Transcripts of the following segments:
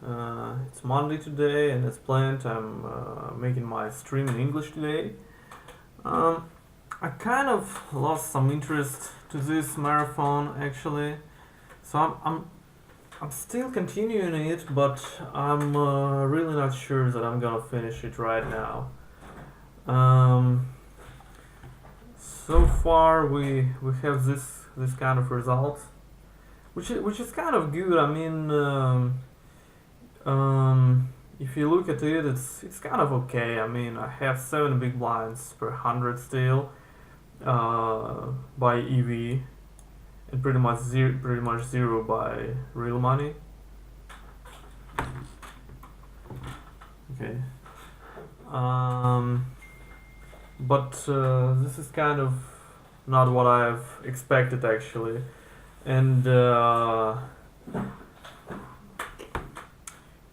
It's Monday today, and as planned, I'm making my stream in English today. Um, I kind of lost some interest to this marathon actually, so I'm still continuing it, but I'm really not sure that I'm gonna finish it right now. Um, so far, we have this kind of result, which is kind of good. I mean. If you look at it, it's kind of okay. I mean, I have 7 big blinds per 100 still by EV, and pretty much zero by real money. Okay. Um, but this is kind of not what I've expected actually, and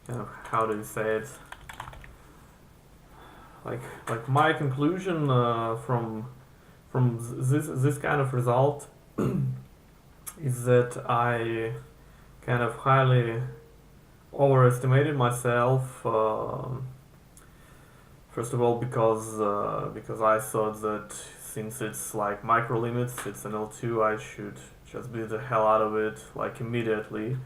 kind of how do you say it? Like my conclusion from this kind of result is that I kind of highly overestimated myself. First of all, because I thought that since it's like micro limits, it's an L2, I should just beat the hell out of it like immediately.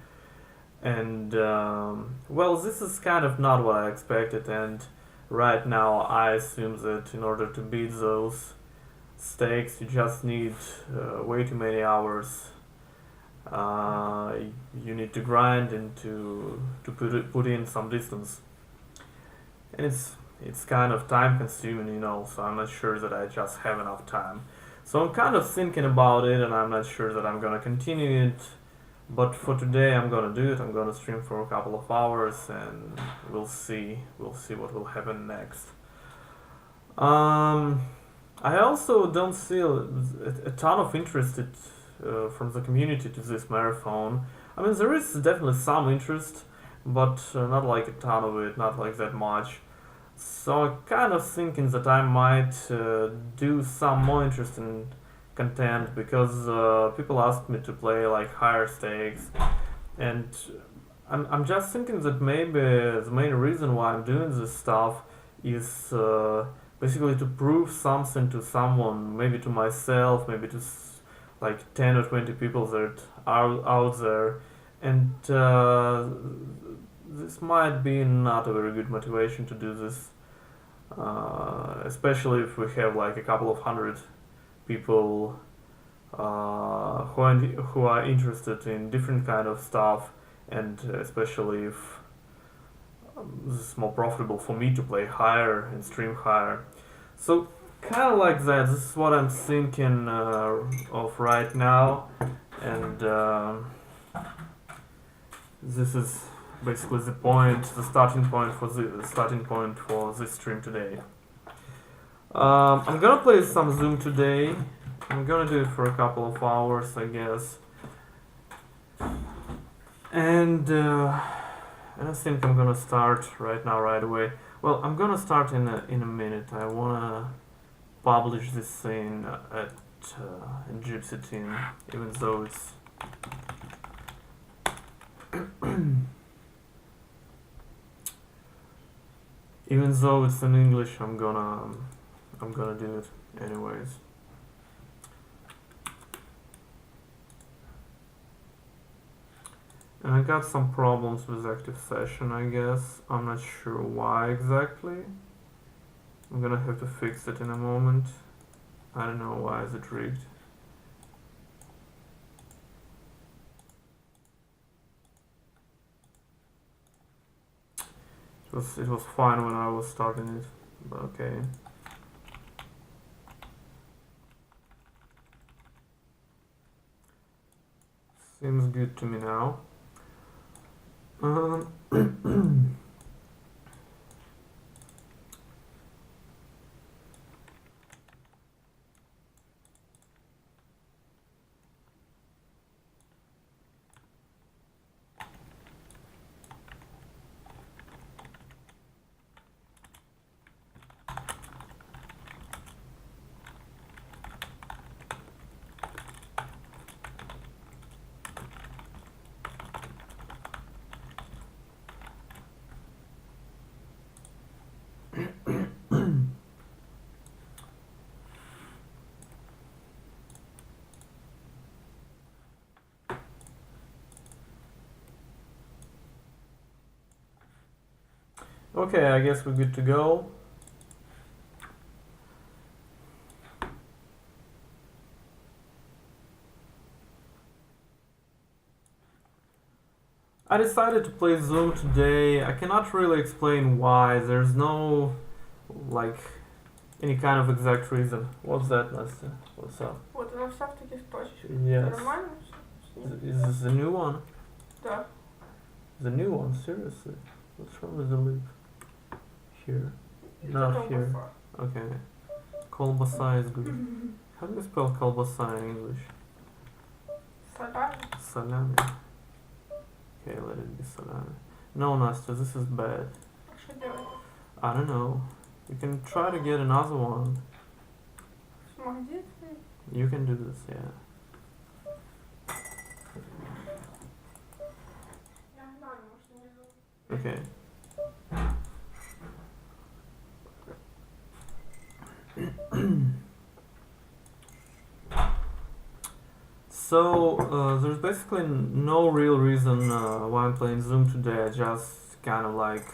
And well, this is kind of not what I expected, and right now I assume that in order to beat those stakes, you just need way too many hours. You need to grind and to put in some distance, and it's kind of time consuming, So I'm not sure that I just have enough time. So I'm kind of thinking about it, and I'm not sure that I'm gonna continue it. But for today, I'm gonna do it. I'm gonna stream for a couple of hours, and we'll see. We'll see what will happen next. I also don't see a ton of interest from the community to this marathon. I mean, there is definitely some interest, but not like a ton of it, not like that much. So I'm kind of thinking that I might do some more interesting content because people asked me to play like higher stakes, and I'm just thinking that maybe the main reason why I'm doing this stuff is basically to prove something to someone, maybe to myself, maybe to like 10 or 20 people that are out there, and this might be not a very good motivation to do this, especially if we have like a couple of hundred people who are interested in different kind of stuff, and especially if this is more profitable for me to play higher and stream higher. So kind of like that. This is what I'm thinking of right now, and this is basically the starting point for this stream today. I'm gonna play some Zoom today. I'm gonna do it for a couple of hours, I guess, and I think I'm gonna start right now, right away. Well, I'm gonna start in a minute. I wanna publish this thing at in Gypsy Team, even though it's even though it's in English. I'm gonna do it anyways. And I got some problems with active session, I guess. I'm not sure why exactly. I'm gonna have to fix it in a moment. I don't know why is it rigged. It was fine when I was starting it, but okay. Seems good to me now. Okay, I guess we're good to go. I decided to play Zoom today. I cannot really explain why. There's no, like, any kind of exact reason. What's that, Настя? What's up? Вот, она вся в таких точечках. Yes. Нормально? Is this the new one? Да. The new one? Seriously? What's wrong with the lip? Here. Это Not here. колбаса. Okay. Колбаса is good. How do you spell колбаса in English? Салями. Salami. Okay, let it be salami. No, Nastya, this is bad. А что делать? I don't know. You can try to get another one. В магазин? You can do this, yeah. Я не знаю, может внизу. Okay. So, there's basically no real reason why I'm playing Zoom today. I just kind of like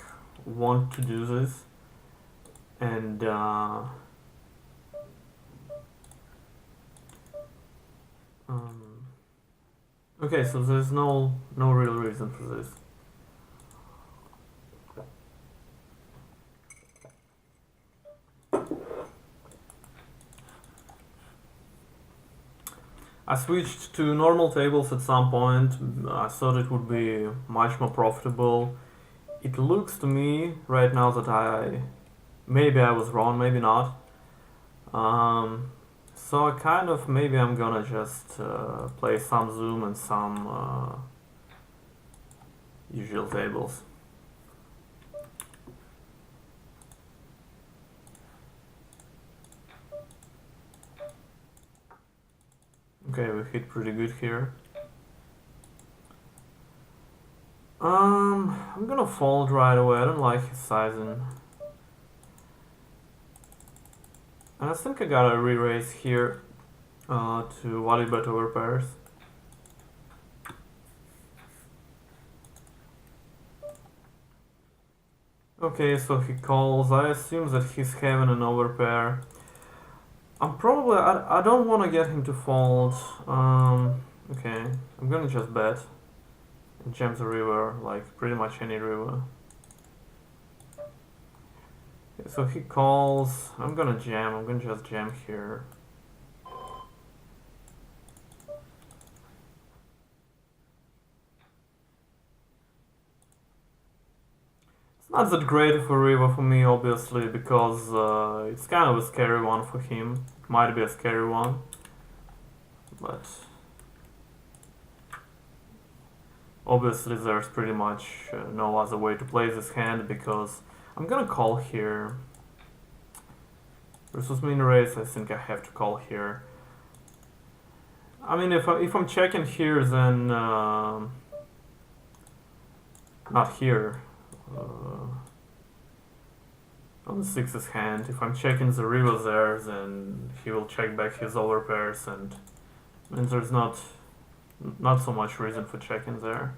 want to do this. And, okay, so there's no real reason for this. I switched to normal tables at some point. I thought it would be much more profitable. It looks to me right now that maybe I was wrong, maybe not. So I kind of, maybe I'm gonna just play some Zoom and some usual tables. Okay, we hit pretty good here. I'm gonna fold right away. I don't like his sizing. And I think I gotta re-raise here to value bet over pairs. Okay, so he calls. I assume that he's having an overpair. I don't want to get him to fold. Okay, I'm gonna just bet. And jam the river, like pretty much any river. Okay, so he calls. I'm gonna jam. I'm gonna just jam here. It's not that great of a river for me, obviously, because it's kind of a scary one for him. It might be a scary one, but obviously there's pretty much no other way to play this hand because I'm gonna call here. Versus min raise, I think I have to call here. I mean, if I'm checking here, then not here. On the sixes hand, if I'm checking the river there, then he will check back his overpairs, and there's not so much reason for checking there.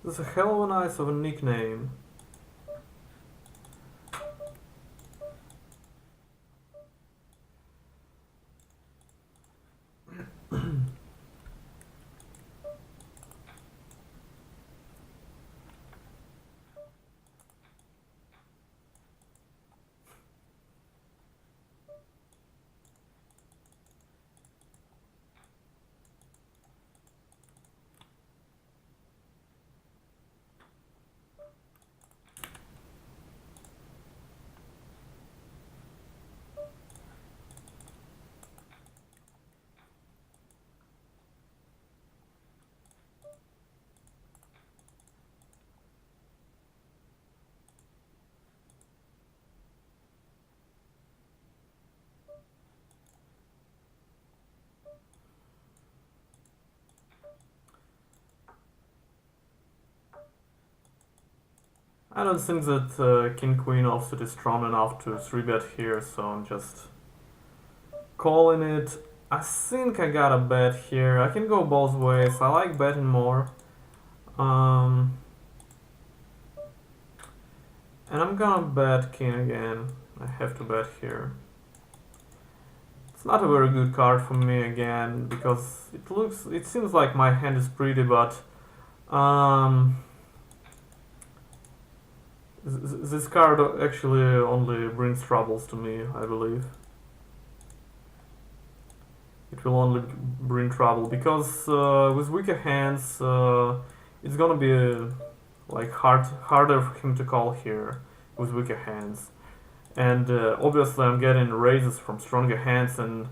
This is a hell of a nice of a nickname. I don't think that King Queen offsuit is strong enough to 3-bet here, so I'm just calling it. I think I got a bet here. I can go both ways. I like betting more. Um, and I'm gonna bet King again. I have to bet here. It's not a very good card for me again because it seems like my hand is pretty, but um, this card actually only brings troubles to me, I believe. It will only bring trouble because with weaker hands, it's gonna be like harder for him to call here with weaker hands. And obviously, I'm getting raises from stronger hands, and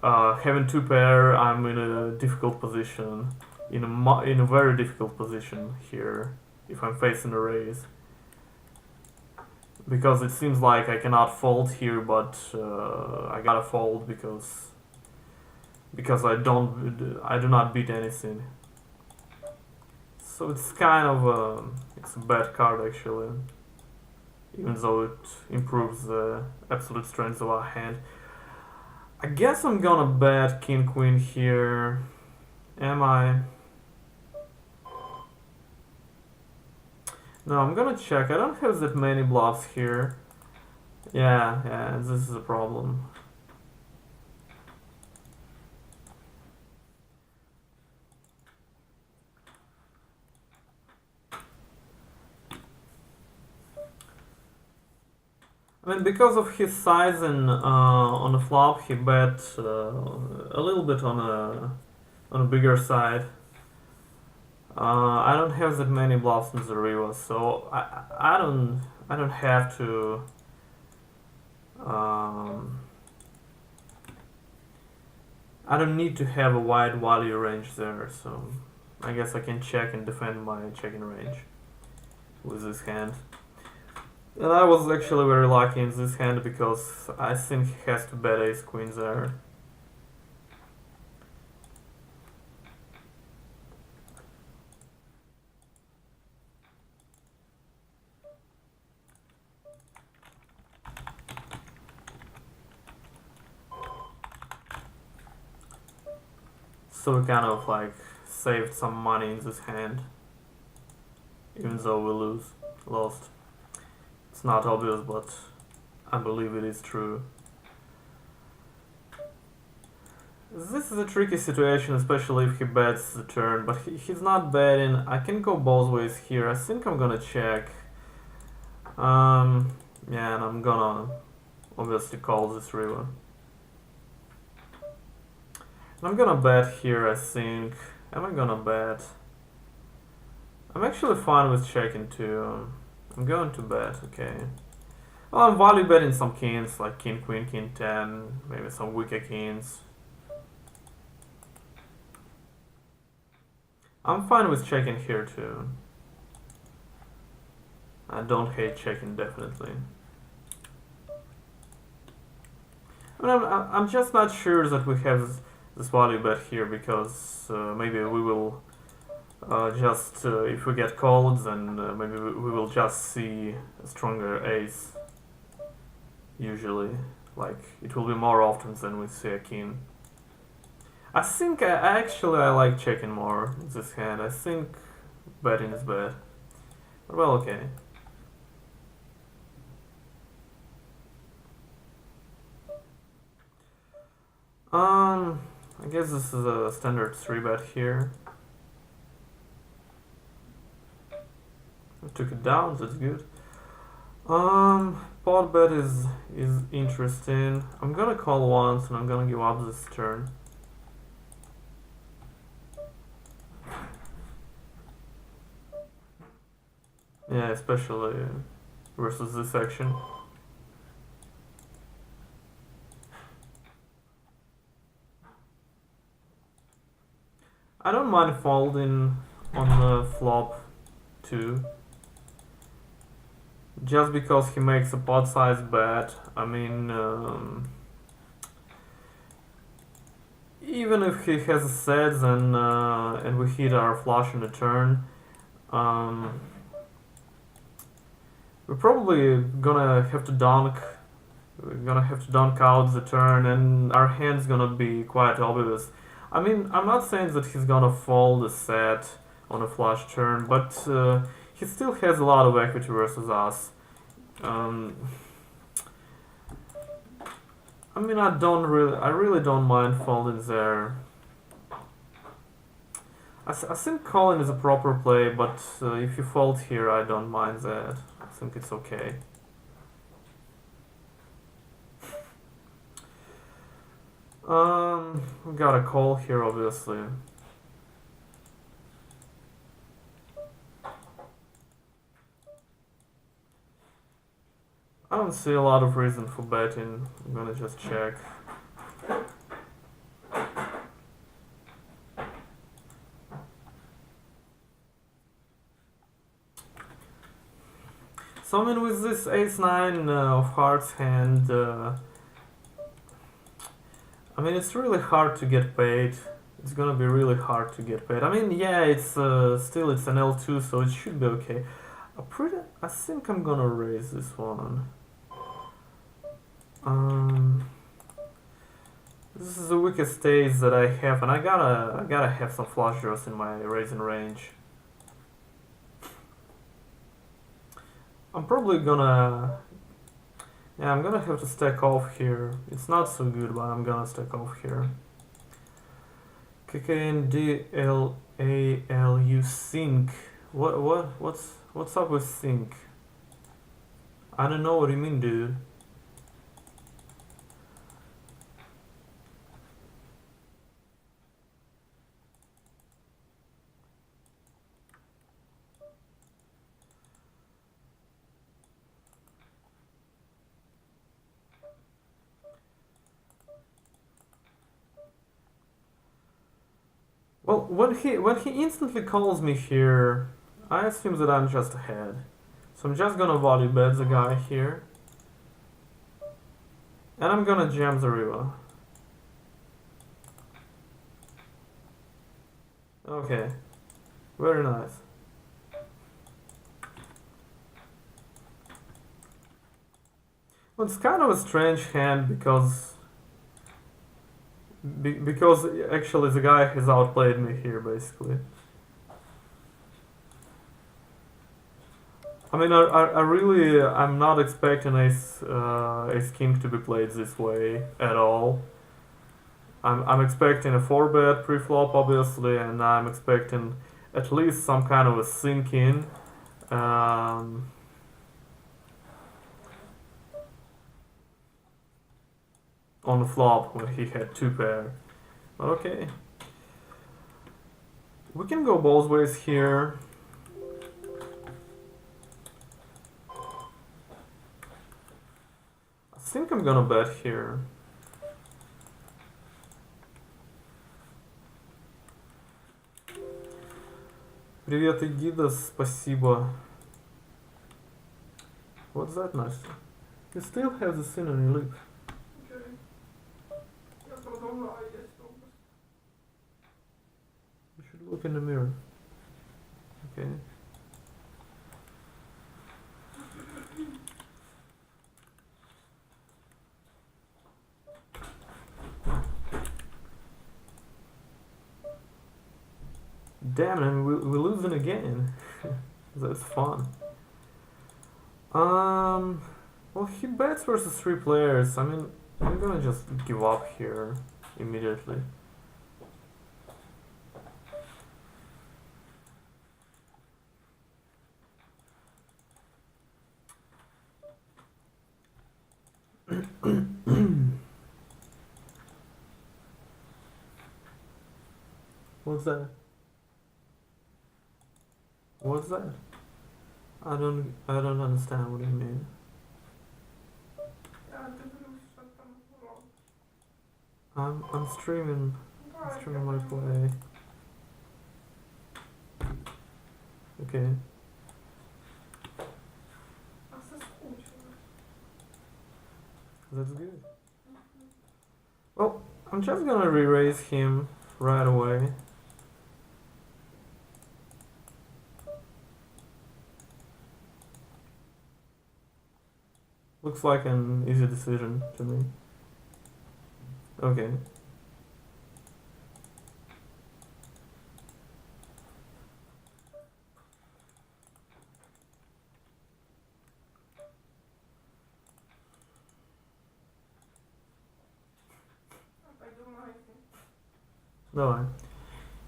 having 2 pair, I'm in a difficult position, in a very difficult position here if I'm facing a raise. Because it seems like I cannot fold here, but I gotta fold because I do not beat anything. So it's kind of it's a bad card actually, even though it improves the absolute strength of our hand. I guess I'm gonna bet King Queen here. Am I? No, I'm gonna check. I don't have that many bluffs here. Yeah, this is a problem. I mean, because of his size and on the flop, he bet a little bit on a bigger side. I don't have that many bluffs in the river, so I don't have to. I don't need to have a wide value range there, so I guess I can check and defend my checking range with this hand. And I was actually very lucky in this hand because I think he has to bet ace queen there. So we kind of like saved some money in this hand, even though we lost. It's not obvious, but I believe it is true. This is a tricky situation, especially if he bets the turn, but he's not betting. I can go both ways here. I think I'm gonna check. Yeah, and I'm gonna obviously call this river. And I'm gonna bet here, I think. Am I gonna bet? I'm actually fine with checking too. I'm going to bet, okay. Well, I'm value betting some kings, like king, queen, king 10, maybe some weaker kings. I'm fine with checking here too. I don't hate checking, definitely. I mean, I'm just not sure that we have this value bet here because maybe we will just if we get called, then maybe we will just see a stronger ace. Usually, like it will be more often than we see a king. I think I like checking more this hand. I think betting is bad. Well, okay. I guess this is a standard 3-bet here. I took it down, that's good. Pot bet is interesting. I'm gonna call once and I'm gonna give up this turn. Yeah, especially versus this action. I don't mind folding on the flop too. Just because he makes a pot size bet. I mean, even if he has a set and we hit our flush on the turn, We're probably gonna have to dunk. We're gonna have to dunk out the turn, and our hand's gonna be quite obvious. I mean, I'm not saying that he's gonna fold the set on a flush turn, but he still has a lot of equity versus us. Um, I mean, I really don't mind folding there. I think calling is a proper play, but if you fold here, I don't mind that. I think it's okay. We got a call here, obviously. I don't see a lot of reason for betting. I'm gonna just check. So I mean, with this ace-9 of hearts hand, I mean, it's really hard to get paid. It's gonna be really hard to get paid. I mean, yeah, it's still it's an L2, so it should be okay. I think I'm gonna raise this one. This is the weakest stage that I have, and I gotta have some flush draws in my raising range. I'm probably gonna, yeah, I'm gonna have to stack off here. It's not so good, but I'm gonna stack off here. KKNDLALU sync. What's up with sync? I don't know what you mean, dude. Well, when he instantly calls me here, I assume that I'm just ahead. So I'm just gonna value bet the guy here. And I'm gonna jam the river. Okay. Very nice. Well, it's kind of a strange hand because actually the guy has outplayed me here basically. I mean, I really I'm not expecting ace king to be played this way at all. I'm expecting a 4-bet pre-flop obviously, and I'm expecting at least some kind of a sink in. On the flop when he had 2 pair. But okay. We can go both ways here. I think I'm gonna bet here. Привет, Эгидас, спасибо. What's that, Настя? You still have the sin on your lip. Окей. Я продолжаю есть обувь. You should look in the mirror. Okay. Damn, and we're losing again. That's fun. Well, he bets versus 3 players. I mean, I'm gonna just give up here immediately. What's that? What's that? I don't understand what you mean. Я дивлюсь, що там робиш. I'm streaming Давай, streaming my я play. Okay. А соскучилась. That's good. Well, I'm just gonna re-raise him right away. Looks like an easy decision to me. Okay. Пойду в магазин. Давай.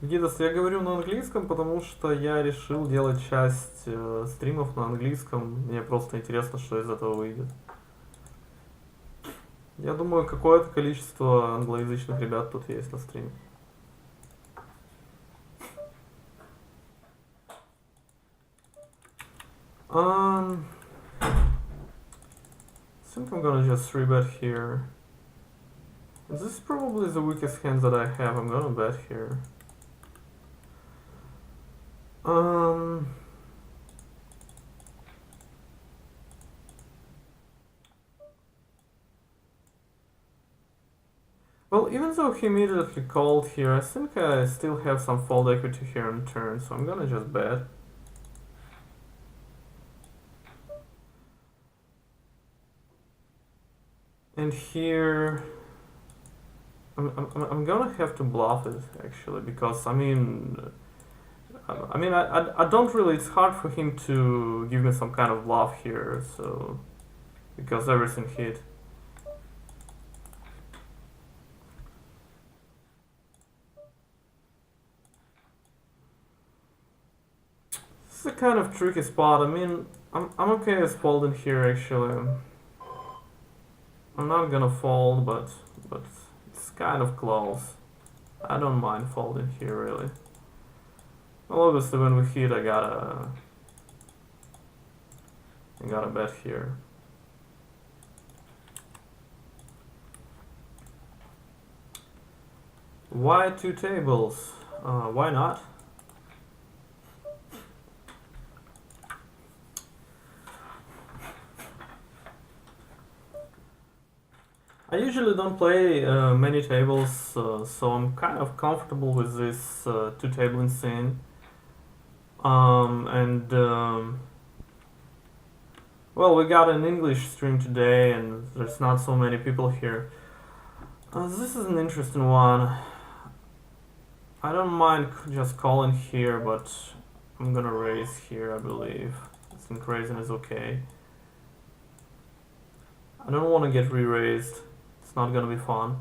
Гидас, я говорю на английском, потому что я решил делать часть стримов на английском. Мне просто интересно, что из этого выйдет. Я думаю, какое-то количество англоязычных ребят тут есть на стриме. I think I'm gonna just 3-bet here. This is probably the weakest hand that I have. I'm gonna bet here. Well, even though he immediately called here, I think I still have some fold equity here on turn, so I'm gonna just bet. And here, I'm gonna have to bluff it actually, because I don't really. It's hard for him to give me some kind of bluff here, so because everything hit. This is a kind of tricky spot. I mean, I'm okay with folding here actually. I'm not gonna fold, but it's kind of close. I don't mind folding here really. Well, obviously when we hit, I gotta bet here. Why 2 tables? Why not? I usually don't play many tables, so I'm kind of comfortable with this 2 table scene. Well, we got an English stream today, and there's not so many people here. This is an interesting one. I don't mind just calling here, but I'm gonna raise here, I believe. I think raising is okay. I don't want to get re-raised. It's not gonna be fun.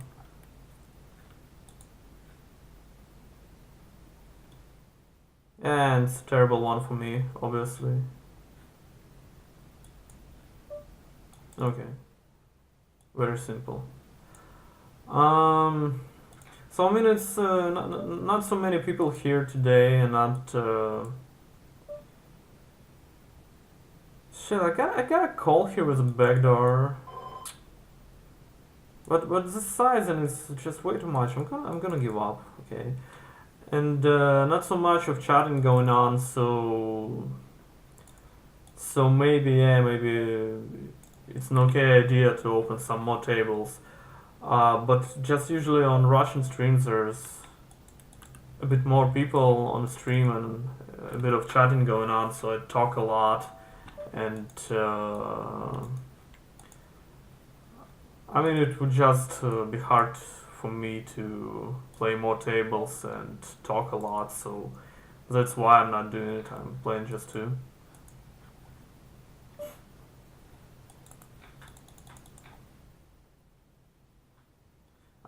And it's a terrible one for me, obviously. Okay. Very simple. So I mean, it's not so many people here today, and not. Shit, I gotta call here with a backdoor. But the size and it's just way too much. I'm gonna give up. Okay. And not so much of chatting going on, so maybe it's an okay idea to open some more tables. But just usually on Russian streams there's a bit more people on the stream and a bit of chatting going on, so I talk a lot, and I mean it would just be hard for me to play more tables and talk a lot, so that's why I'm not doing it. I'm playing just 2.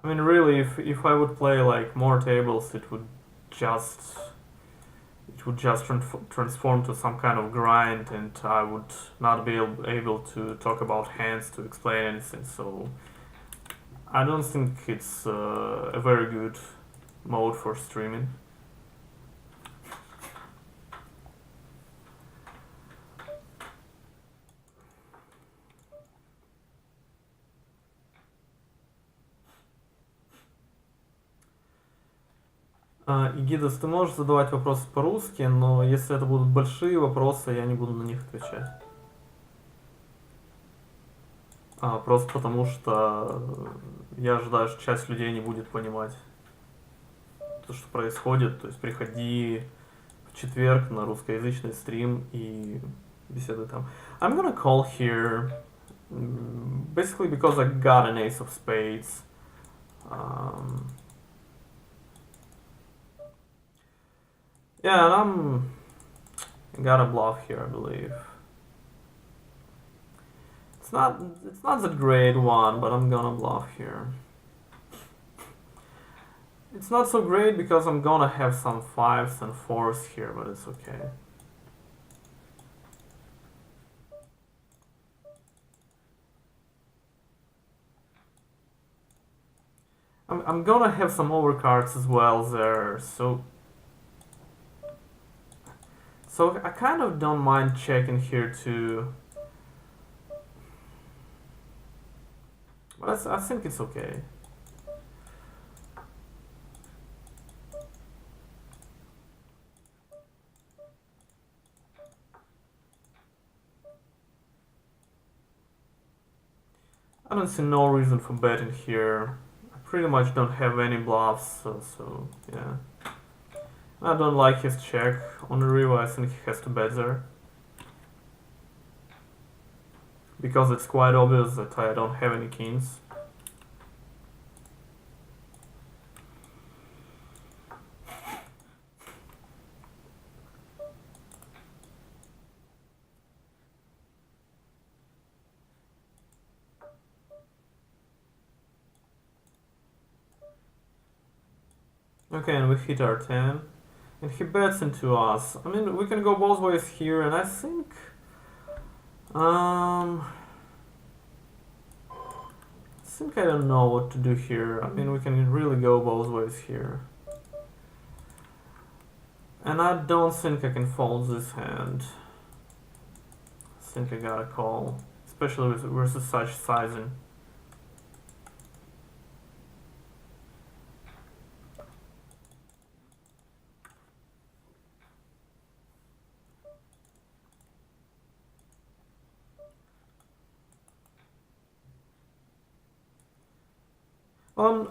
I mean, really, if I would play like more tables, it would just transform to some kind of grind, and I would not be able to talk about hands to explain anything. So I don't think it's a very good mode for streaming. Игидас, ты можешь задавать вопросы по-русски, но если это будут большие вопросы, я не буду на них отвечать. Просто потому что я ожидаю, что часть людей не будет понимать то, что происходит. То есть приходи в четверг на русскоязычный стрим и беседуй там. I'm gonna call here. Basically because I got an ace of spades. Um, yeah, and I got a bluff here, I believe. It's not the great one, but I'm gonna bluff here. It's not so great because I'm gonna have some fives and fours here, but it's okay. I'm gonna have some overcards as well there, so I kind of don't mind checking here too. But I think it's okay. I don't see no reason for betting here. I pretty much don't have any bluffs, so yeah. I don't like his check. On the river, I think he has to bet there. Because it's quite obvious that I don't have any kings. Okay, and we hit our 10. And he bets into us. I mean, we can go both ways here, and I think... I think I don't know what to do here. I mean, we can really go both ways here. And I don't think I can fold this hand. I think I gotta call. Especially with versus such sizing.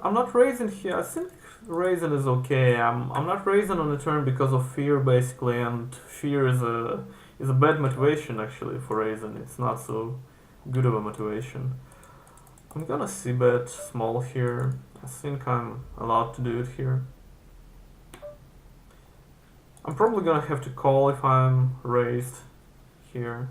I'm not raising here. I think raising is okay. I'm not raising on the turn because of fear basically, and fear is a bad motivation actually for raising. It's not so good of a motivation. I'm gonna c-bet small here. I think I'm allowed to do it here. I'm probably gonna have to call if I'm raised here.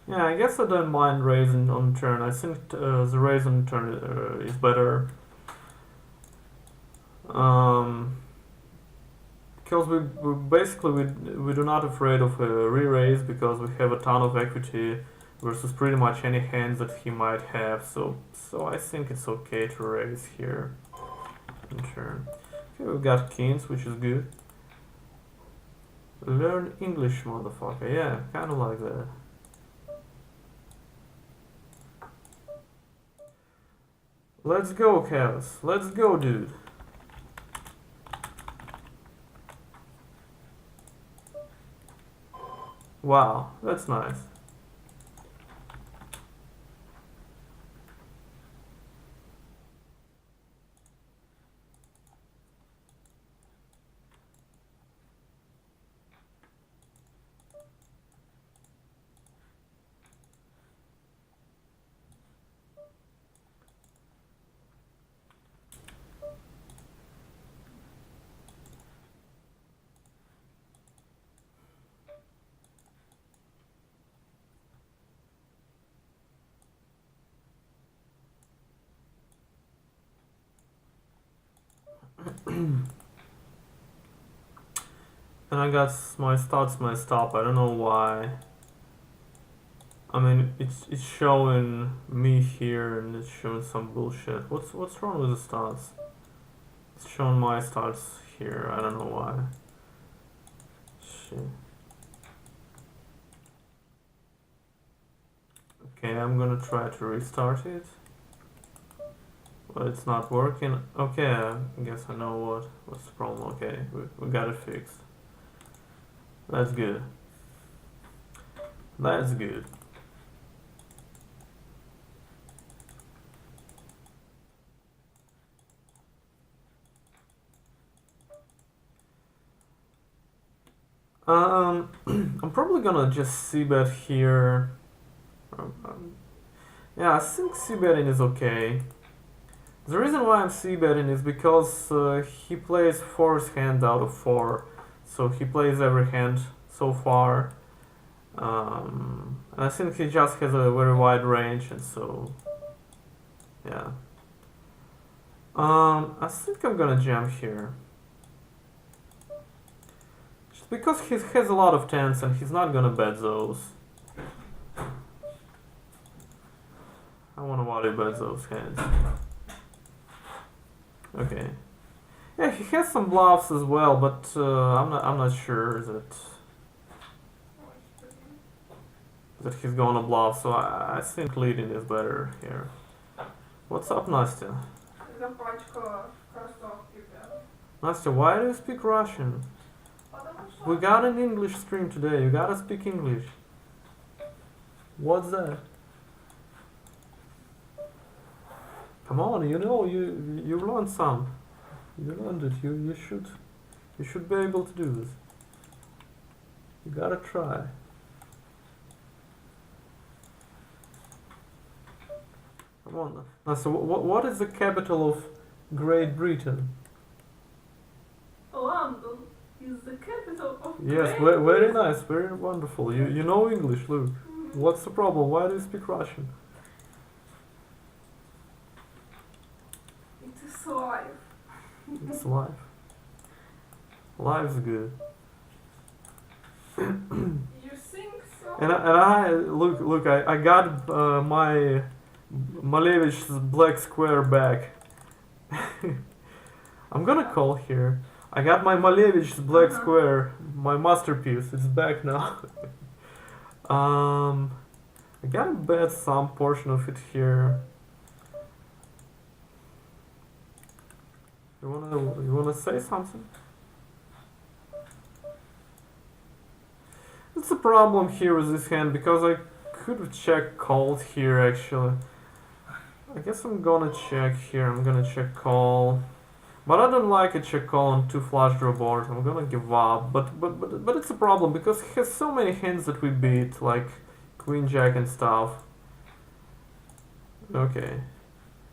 Yeah, I guess I don't mind raising on turn. I think the raise on turn is better. Because we basically we do not afraid of a re-raise because we have a ton of equity versus pretty much any hands that he might have. So I think it's okay to raise here on turn. Okay, we've got kings, which is good. Learn English, motherfucker. Yeah, kind of like that. Let's go, Chaos. Let's go, dude. Wow, that's nice. And I got my starts messed up. I don't know why. I mean, it's showing me here and it's showing some bullshit. What's wrong with the starts? It's showing my starts here. I don't know why. Shit. Okay, I'm gonna try to restart it. Well, it's not working. Okay, I guess I know what's the problem. Okay, we got it fixed. That's good. That's good. I'm probably gonna just c-bet here. Yeah, I think c-betting is okay. The reason why I'm c-betting is because he plays fourth hand out of four, so he plays every hand so far. And I think he just has a very wide range, and so yeah. I think I'm gonna jam here. Just because he has a lot of tens and he's not gonna bet those. I wanna value bet those hands. Okay. Yeah, he has some bluffs as well, but I'm not sure that he's gonna bluff. So I think leading is better here. What's up, Nastya? Запачкала кроссовки прям. Nastya, why do you speak Russian? Потому что... We got an English stream today. You gotta speak English. What's that? Come on, you know you learned some. You learned it. You should be able to do this. You gotta try. Come on. Now, so what is the capital of Great Britain? London is the capital of Yes, Great very nice, very wonderful. You know English, Luke. What's the problem? Why do you speak Russian? It is life. It's life. Life's good. You think so? And I look, I got my Malevich's black square back. I'm gonna call here. I got my Malevich's black square, my masterpiece. It's back now. I gotta bet some portion of it here. You wanna say something? It's a problem here with this hand because I could have checked called here actually. I guess I'm gonna check here. I'm gonna check call, but I don't like a check call on two flush draw boards. I'm gonna give up. But it's a problem because he has so many hands that we beat, like queen jack and stuff. Okay.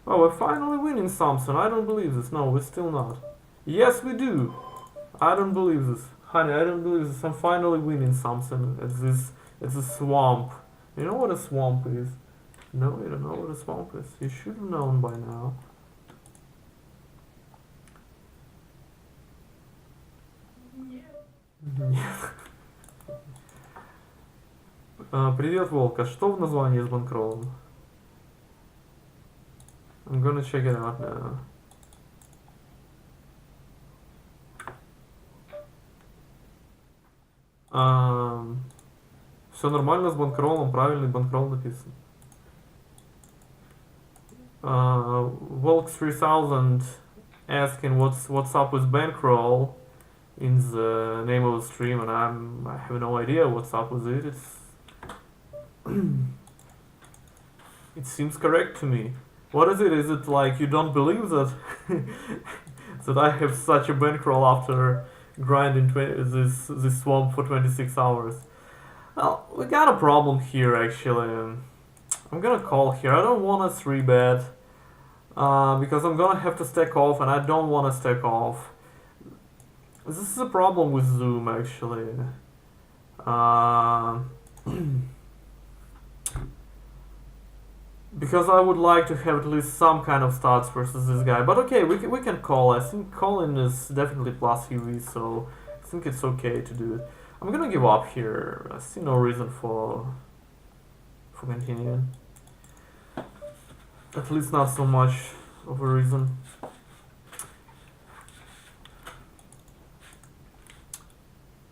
Oh, we're finally winning something. I don't believe this. No, we're still not. Yes, we do. I don't believe this. Honey, I don't believe this. I'm finally winning something. It's a swamp. You know what a swamp is? No, you don't know what a swamp is. You should have known by now. Yeah. Привет, Волк. А что в названии с банкролом? I'm gonna check it out now. Все нормально с банкролом, правильный банкрол написан. Volk 3000 asking what's up with bankroll in the name of the stream, and I have no idea what's up with it. It seems correct to me. What is it? Is it like you don't believe that that I have such a bankroll after grinding this swamp for 26 hours? Well, we got a problem here actually. I'm gonna call here. I don't want a 3-bet because I'm gonna have to stack off, and I don't want to stack off. This is a problem with Zoom actually. Because I would like to have at least some kind of stats versus this guy. But okay, we can call. I think calling is definitely plus UV, so I think it's okay to do it. I'm gonna give up here. I see no reason for continuing. At least not so much of a reason.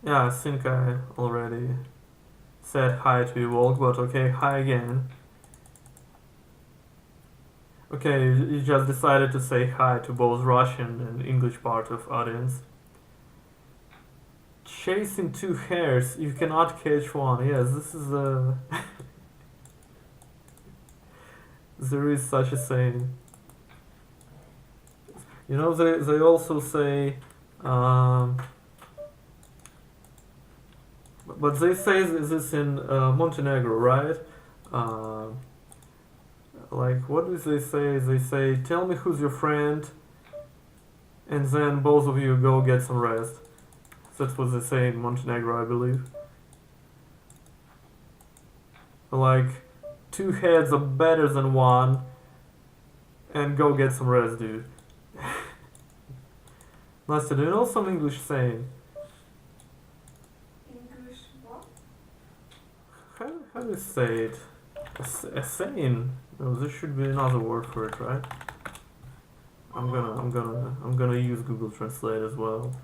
Yeah, I think I already said hi to you, Volk, but okay, hi again. Okay, you just decided to say hi to both Russian and English part of audience. Chasing two hares, you cannot catch one. Yes, this is a. There is such a saying. You know, they also say, um, but they say this in Montenegro, right? Uh, like, what do they say? They say, "Tell me who's your friend," and then both of you go get some rest. That's what they say in Montenegro, I believe. Like, two heads are better than one, and go get some rest, dude. Nastya, do you know some English saying? English what? How do you say it? A saying? No, there should be another word for it, right? I'm gonna use Google Translate as well.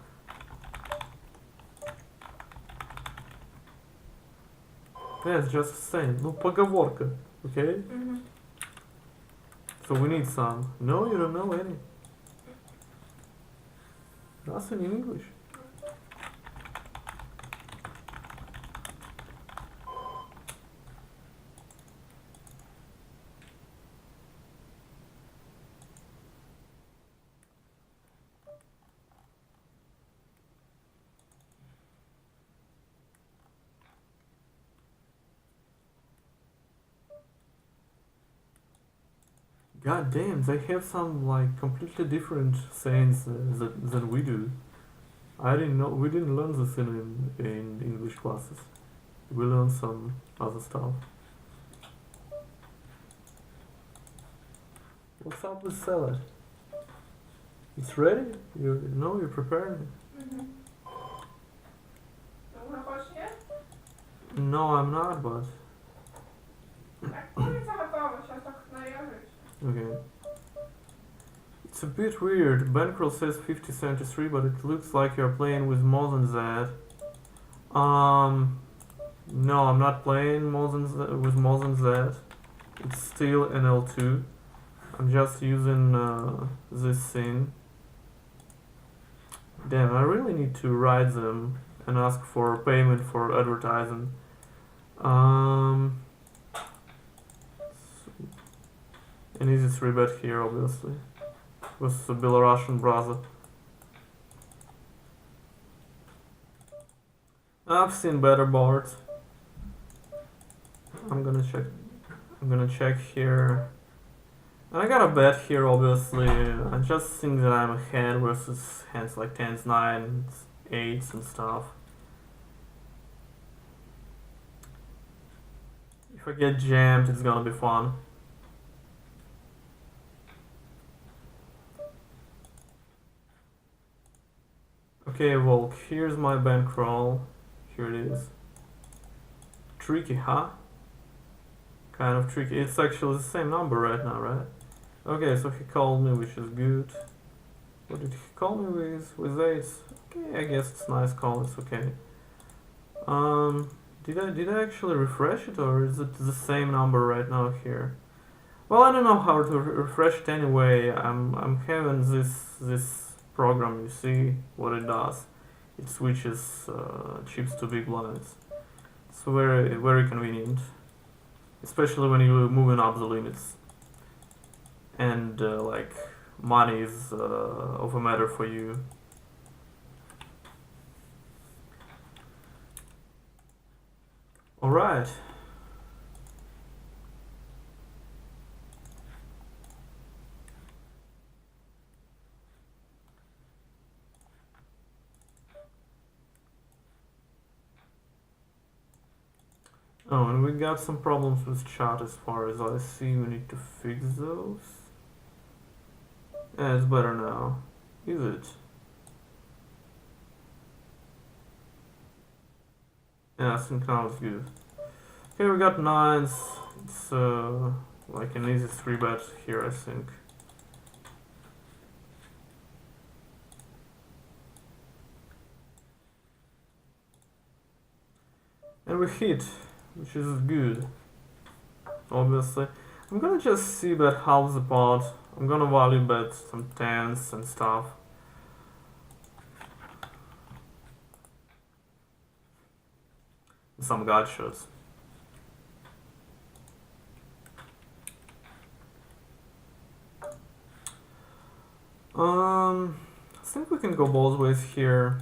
Yeah, it's just a saying. Ну, поговорка, okay? Mm-hmm. So we need some. No, you don't know any. Nothing in English. God damn, they have some like completely different sayings than we do. I didn't know. We didn't learn this in English classes. We learned some other stuff. What's up with salad? It's ready? You're preparing it. Mm-hmm. No хочешь нет? No, I'm not, but Так, курица готова, сейчас только нарежу. okay. It's a bit weird. Bankroll says 5073, but it looks like you're playing with more than that. No, I'm not playing with more than that. It's still an L2. I'm just using this thing. Damn, I really need to write them and ask for payment for advertising. An easy 3-bet here, obviously. With the Belarusian brother. I've seen better boards. I'm gonna check here. And I got a bet here, obviously. I just think that I'm ahead versus hands like 10s, 9s, 8s and stuff. If I get jammed, it's gonna be fun. Okay, Volk, here's my bankroll. Here it is. Tricky, huh? Kind of tricky. It's actually the same number right now, right? Okay, so he called me, which is good. What did he call me with? With 8? Okay, I guess it's nice call, it's okay. Did I actually refresh it, or is it the same number right now here? Well, I don't know how to refresh it anyway. I'm having this program. You see what it does? It switches chips to big blinds. It's very convenient, especially when you're moving up the limits, and like money is of a matter for you. All right. Oh, and we got some problems with chat as far as I see. We need to fix those. Yeah, it's better now. Is it? Yeah, I think now it's good. Okay, we got 9s. It's like an easy 3-bet here, I think. And we hit, which is good. Obviously, I'm gonna just see bet half the pot. I'm gonna value bet some tens and stuff. Some gut shots. I think we can go both ways here.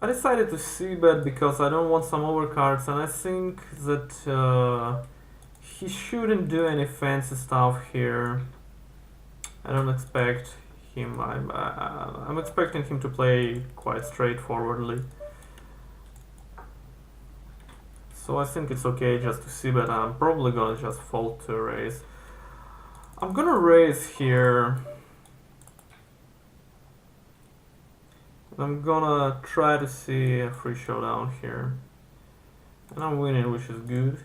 I decided to c-bet because I don't want some overcards, and I think that he shouldn't do any fancy stuff here. I don't expect him. I'm expecting him to play quite straightforwardly. So I think it's okay just to c-bet. I'm probably gonna just fold to raise. I'm gonna raise here. I'm gonna try to see a free showdown here. And I'm winning, which is good.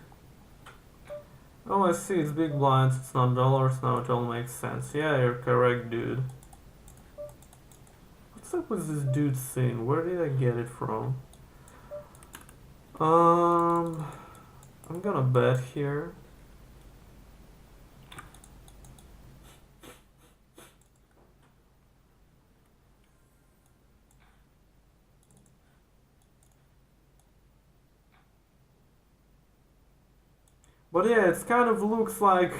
Oh, I see, it's big blinds, it's not dollars, now it all makes sense. Yeah, you're correct, dude. What's up with this dude's thing? Where did I get it from? I'm gonna bet here. But yeah, it kind of looks like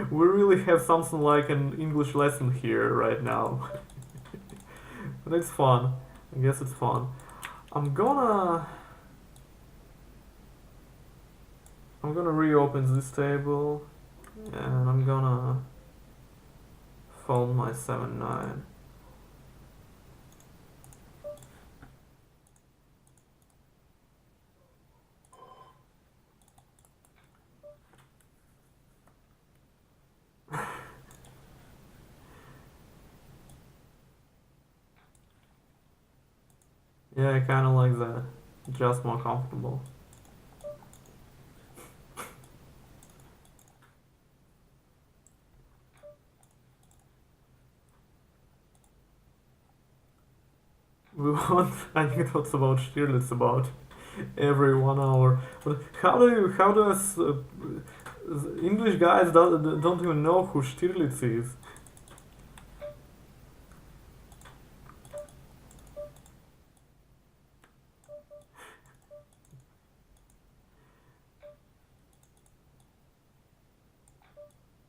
we really have something like an English lesson here right now. But it's fun. I guess it's fun. I'm gonna reopen this table and I'm gonna fold my 7-9. Yeah, I kinda like that. Just more comfortable. We want anecdotes about Stirlitz about every 1 hour. But how do us English guys don't even know who Stirlitz is?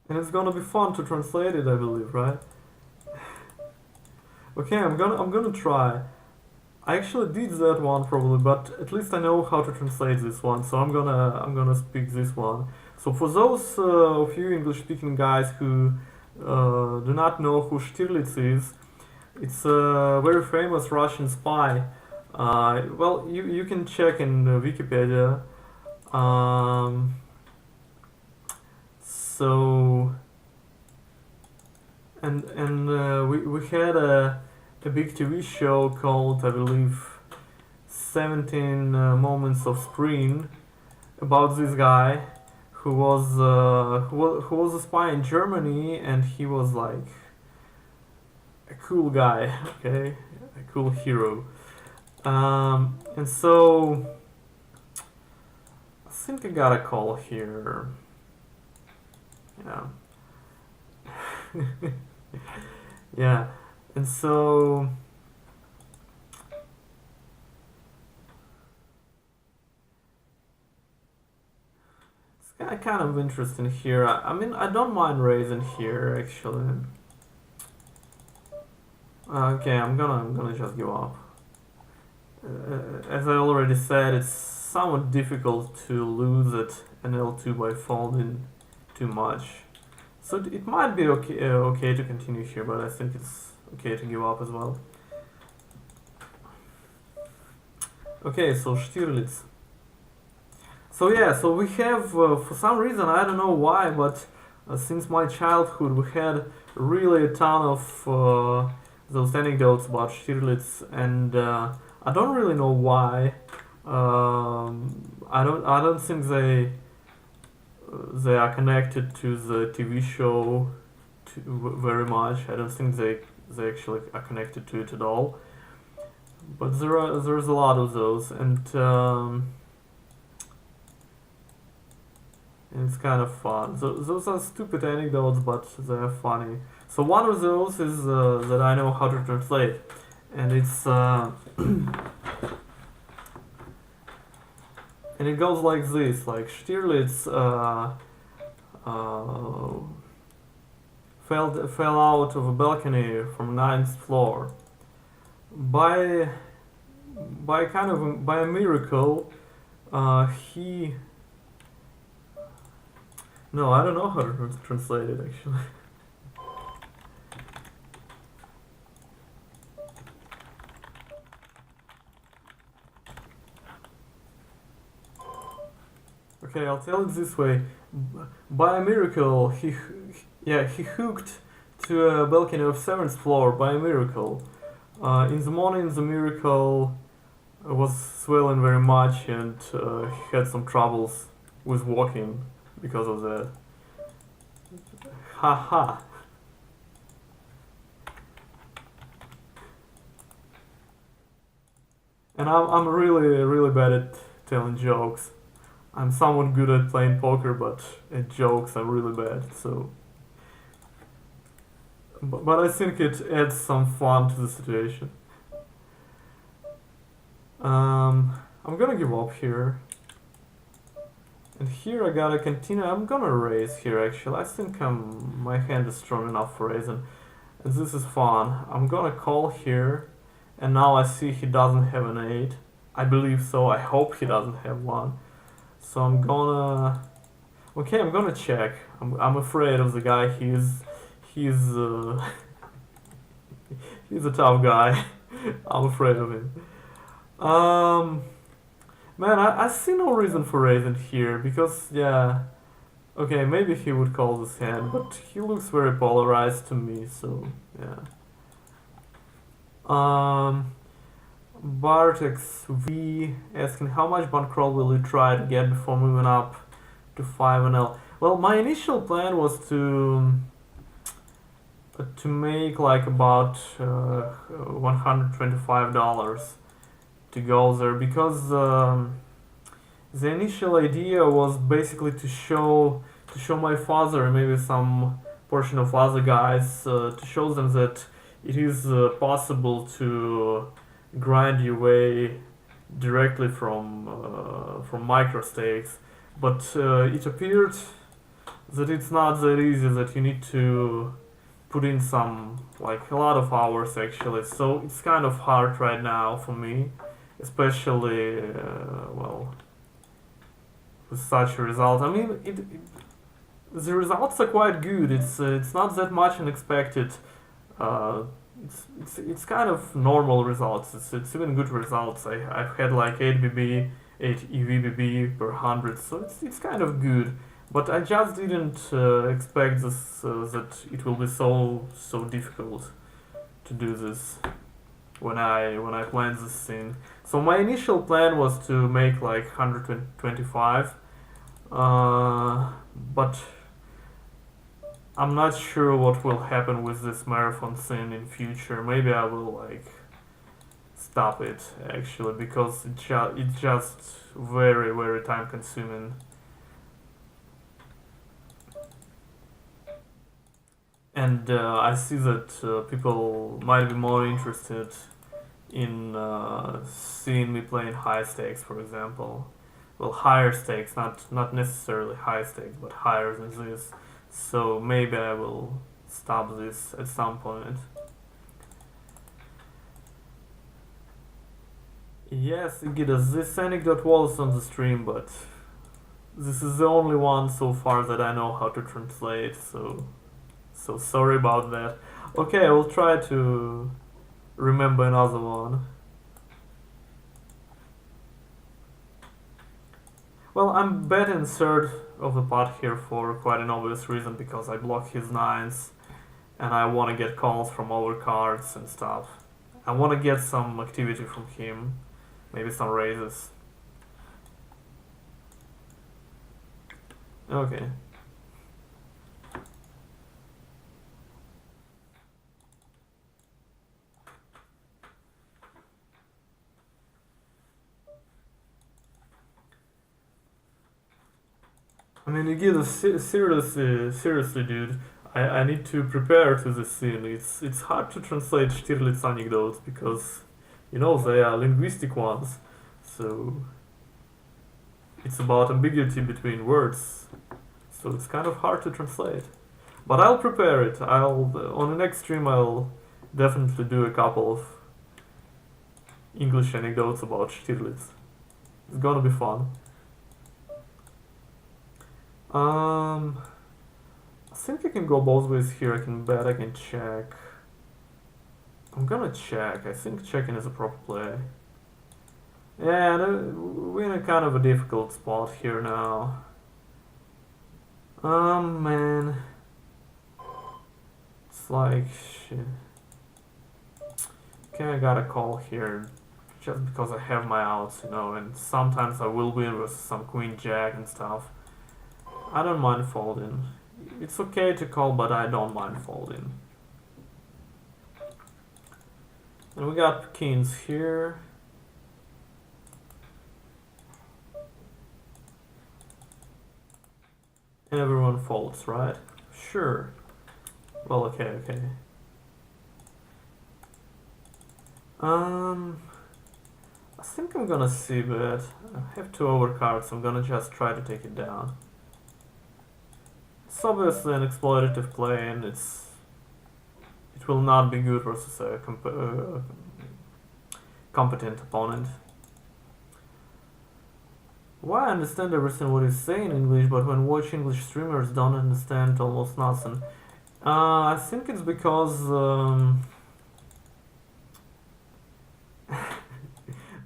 And it's gonna be fun to translate it, I believe, right? Okay, I'm gonna try. I actually did that one probably, but at least I know how to translate this one, so I'm gonna speak this one. So for those of you English-speaking guys who do not know who Stirlitz is, it's a very famous Russian spy. Well, you can check in Wikipedia. Um, so we had a big TV show called, I believe, 17 Moments of Screen about this guy who was a spy in Germany, and he was like a cool guy, okay, a cool hero. And so I think I got a call here. Yeah. Yeah, and so it's kind of interesting here. I mean, I don't mind raising here actually. Okay, I'm gonna just give up. As I already said, it's somewhat difficult to lose at an L2 by folding too much. So it might be okay to continue here, but I think it's okay to give up as well. Okay, so Stirlitz. So yeah, so we have, for some reason, I don't know why, but since my childhood we had really a ton of those anecdotes about Stirlitz, and I don't really know why. I don't think they are connected to the TV show very much. I don't think they actually are connected to it at all. but there's a lot of those, and it's kind of fun. Those are stupid anecdotes, but they're funny. So one of those is that I know how to translate, and it's and it goes like this: like Stirlitz uh, fell out of a balcony from ninth floor by by a miracle. He No, I don't know how to translate it actually. Okay, I'll tell it this way. By a miracle, he hooked to a balcony of seventh floor by a miracle. In the morning, the miracle was swelling very much, and he had some troubles with walking because of that. Haha. And I'm really bad at telling jokes. I'm somewhat good at playing poker, but at jokes I'm really bad. So, but I think it adds some fun to the situation. I'm gonna give up here. And here I gotta continue. I'm gonna raise here actually. I think my hand is strong enough for raising. And this is fun. I'm gonna call here. And now I see he doesn't have an 8. I believe so. I hope he doesn't have one. So I'm gonna... Okay, I'm gonna check. I'm afraid of the guy. He's he's a tough guy. I'm afraid of him. Um, Man, I see no reason for raising here because yeah. Okay, maybe he would call this hand, but he looks very polarized to me. So yeah. Um, Bartex V asking how much bankroll will you try to get before moving up to 5 NL? Well, my initial plan was to make like about $125 to go there because the initial idea was basically to show my father and maybe some portion of other guys to show them that it is possible to grind your way directly from micro stakes, but it appeared that it's not that easy. That you need to put in some like a lot of hours actually. So it's kind of hard right now for me, especially well with such a result. I mean, the results are quite good. It's not that much unexpected. Uh, it's kind of normal results. It's even good results. I've had like 8 BB, 8 EVBB per 100, so it's kind of good. But I just didn't expect this that it will be so difficult to do this when I planned this thing. So my initial plan was to make like 125, but I'm not sure what will happen with this marathon thing in future. Maybe I will like stop it actually because it's just very time consuming. And I see that people might be more interested in seeing me playing high stakes, for example. Well, higher stakes, not necessarily high stakes, but higher than this. So maybe I will stop this at some point. Yes, Gidas, this anecdote was on the stream, but this is the only one so far that I know how to translate, so sorry about that. Okay, I will try to remember another one. Well, I'm betting third of the pot here for quite an obvious reason because I block his nines and I want to get calls from overcards and stuff. I want to get some activity from him, maybe some raises. Okay. mean, Gil, seriously, dude. I need to prepare to this scene. It's hard to translate Stirlitz anecdotes because, they are linguistic ones. So it's about ambiguity between words. So it's kind of hard to translate. But I'll prepare it. On the next stream I'll definitely do a couple of English anecdotes about Stirlitz. It's gonna be fun. Um, I think I can go both ways here. I can bet, I can check. I'm gonna check. I think checking is a proper play. Yeah, we're in a kind of a difficult spot here now. Man. It's like, shit. Okay, I got a call here just because I have my outs, and sometimes I will win with some queen jack and stuff. I don't mind folding. It's okay to call, but I don't mind folding. And we got kings here. And everyone folds, right? Sure. Well, okay. I think I'm gonna c-bet. I have two overcards, I'm gonna just try to take it down. It's obviously an exploitative play, and it will not be good versus a competent opponent. Well, I understand everything what he's saying in English, but when watch English streamers don't understand almost nothing. I think it's because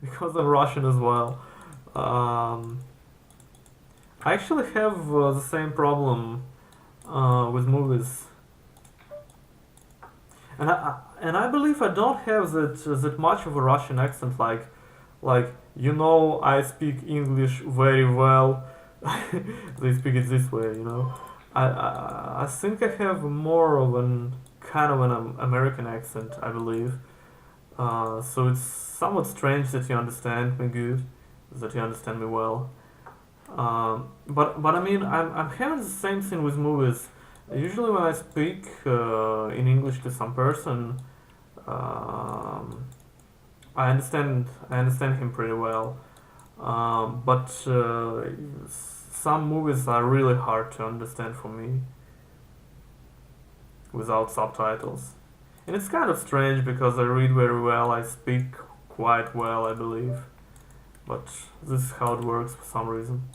because I'm Russian as well. I actually have the same problem with movies, and I believe I don't have that much of a Russian accent. Like I speak English very well. They speak it this way. I think I have more of an kind of an American accent, I believe. So it's somewhat strange that you understand me good, that you understand me well. But I mean, I'm having the same thing with movies. Usually when I speak in English to some person, I understand him pretty well. But some movies are really hard to understand for me without subtitles. And it's kind of strange because I read very well, I speak quite well, I believe. But this is how it works for some reason.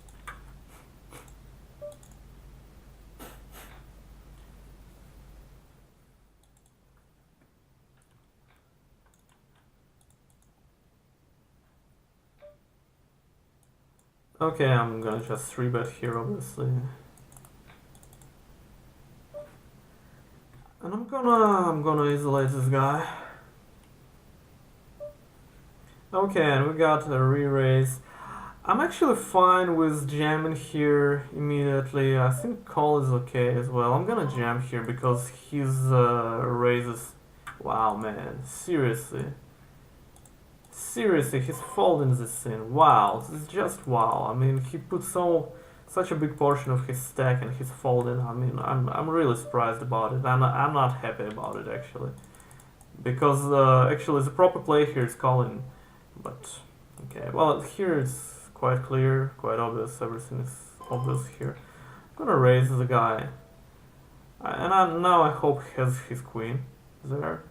Okay, I'm gonna just 3-bet here, obviously. And I'm gonna isolate this guy. Okay, and we got a re-raise. I'm actually fine with jamming here immediately. I think call is okay as well. I'm gonna jam here because his raises. Wow, man, seriously. Seriously, he's folding this thing. Wow, this is just wow. I mean, he put such a big portion of his stack and he's folding. I mean, I'm really surprised about it. I'm not happy about it actually, because actually the proper play here is calling, but okay. Well, here it's quite clear, quite obvious. Everything is obvious here. I'm gonna raise the guy, and now I hope he has his queen there.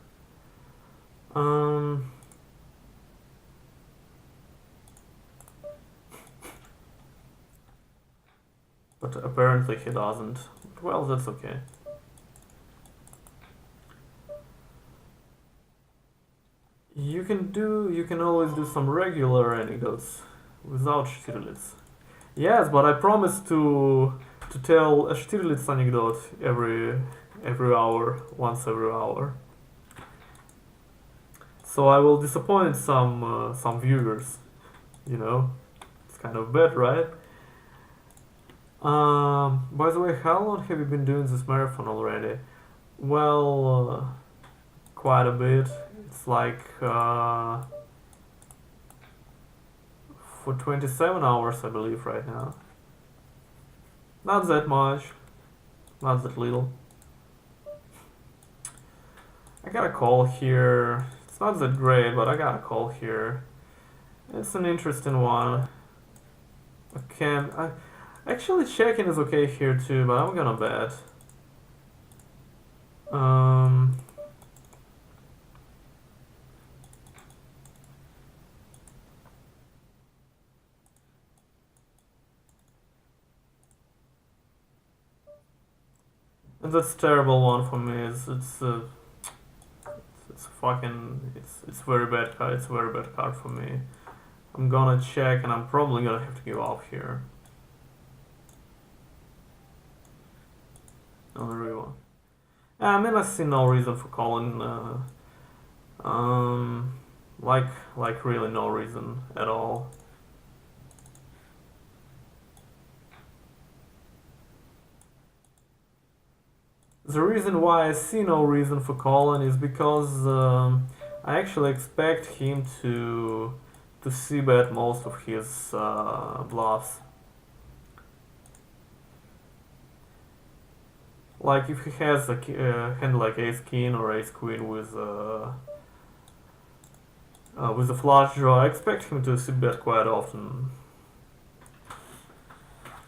But apparently he doesn't. Well, that's okay. You can always do some regular anecdotes without Stirlitz. Yes, but I promise to tell a Stirlitz anecdote every hour, once every hour. So I will disappoint some viewers. It's kind of bad, right? By the way, how long have you been doing this marathon already? Well, quite a bit. It's like for 27 hours, I believe, right now. Not that much, not that little. I got a call here. It's not that great, but I got a call here. It's an interesting one. I actually checking is okay here too, but I'm gonna bet. Um, and that's a terrible one for me. It's fucking it's very bad card. It's a very bad card for me. I'm gonna check, and I'm probably gonna have to give up here on the river. I mean, I see no reason for calling. Um, like really no reason at all. The reason why I see no reason for calling is because I actually expect him to see bet most of his bluffs. Like if he has a hand like ace king or ace queen with a flush draw, I expect him to see bet quite often.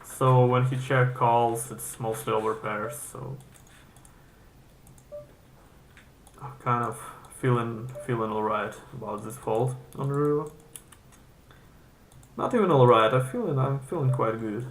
So when he check calls, it's mostly over pairs. So I'm kind of feeling alright about this fold on the river. Not even alright. I'm feeling quite good.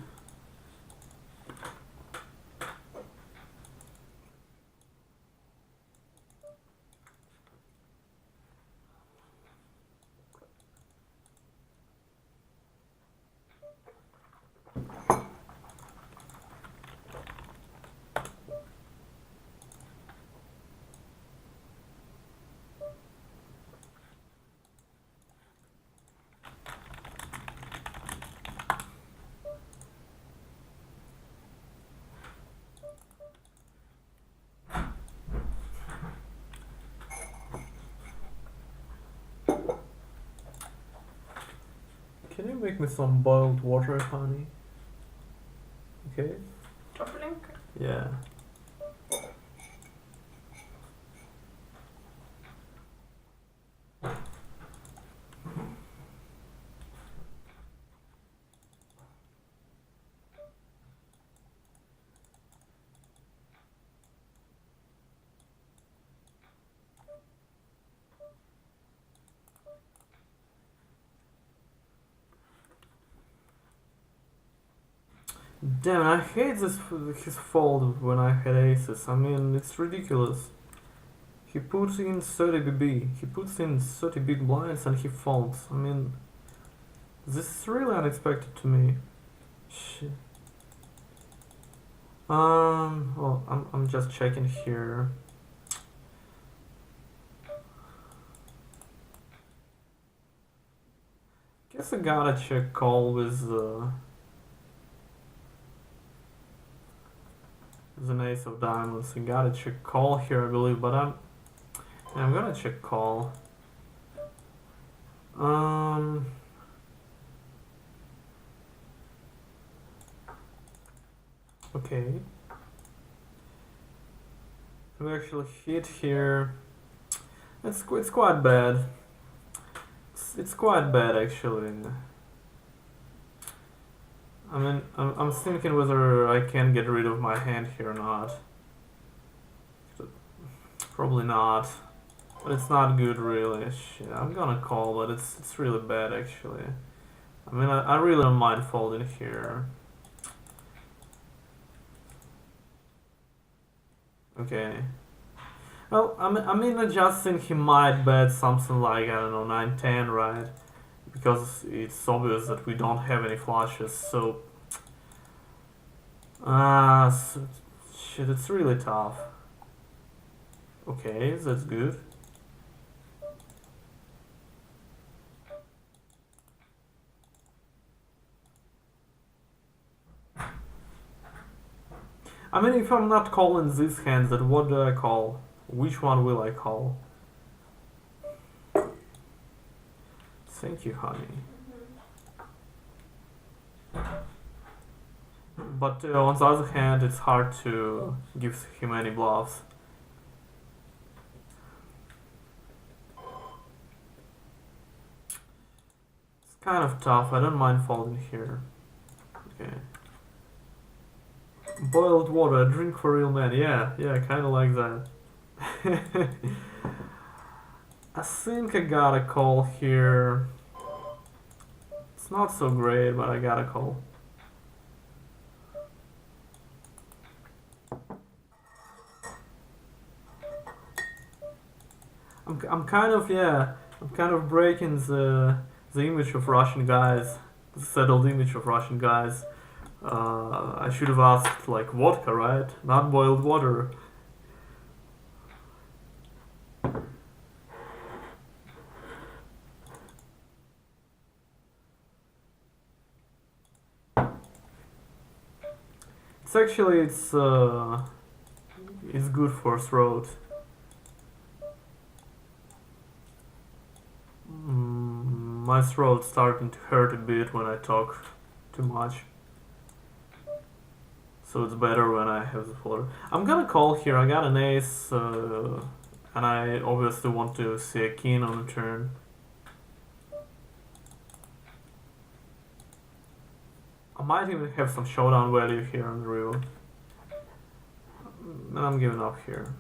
Can you make me some boiled water, honey? Okay. Shuffling. Yeah. Damn, I hate this his fold when I had aces. I mean, it's ridiculous. He puts in 30 BB. He puts in 30 big blinds and he folds. I mean, this is really unexpected to me. Shit. Well, I'm just checking here. Guess I gotta check call with an ace of diamonds. I gotta check call here, I believe, but I'm gonna check call. Okay. We actually hit here. It's quite bad. It's quite bad actually. I mean, I'm thinking whether I can get rid of my hand here or not. Probably not. But it's not good really. Shit, I'm gonna call, but it's really bad actually. I mean, I really don't mind folding here. Okay. Well, I mean, I just think he might bet something like, I don't know, 9-10, right? Because it's obvious that we don't have any flushes, so... shit, it's really tough. Okay, that's good. I mean, if I'm not calling this hand, then what do I call? Which one will I call? Thank you, honey. Mm-hmm. But But on the other hand, it's hard to give him any bluffs. It's kind of tough. I don't mind folding here. Okay. Boiled water, a drink for real men. Yeah, kind of like that. I think I got a call here. It's not so great, but I got a call. I'm kind of breaking the image of Russian guys, the settled image of Russian guys. I should have asked like vodka, right? Not boiled water. It's good for throat. My throat's starting to hurt a bit when I talk too much. So it's better when I have the floor. I'm gonna call here. I got an ace, and I obviously want to see a king on the turn. I might even have some showdown value here on the river. And I'm giving up here.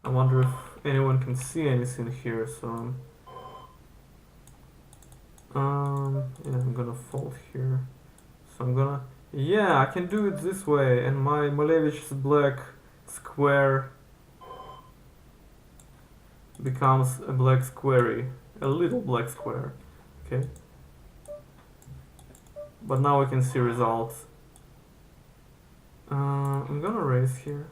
I wonder if anyone can see anything here, so yeah, I'm gonna fold here. So I'm gonna, yeah, I can do it this way, and my Malevich's black square becomes a black squarey, a little black square, okay? But now we can see results. I'm gonna raise here.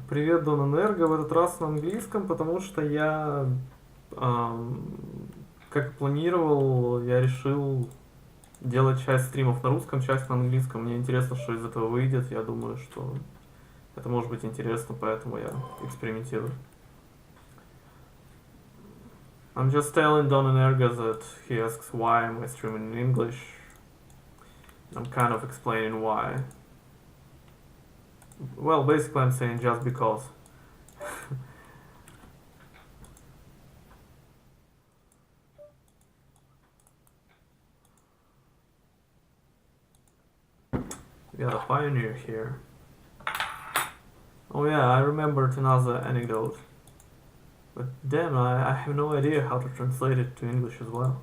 Привет, Дон Энерго, в этот раз на английском, потому что я, как и планировал, я решил делать часть стримов на русском, часть на английском. Мне интересно, что из этого выйдет. Я думаю, что это может быть интересно, поэтому я экспериментирую. I'm just telling Don Energo that he asks why am I streaming in English. I'm kind of explaining why. Well, basically I'm saying just because. We got a pioneer here. Oh yeah, I remembered another anecdote. But damn, I have no idea how to translate it to English as well.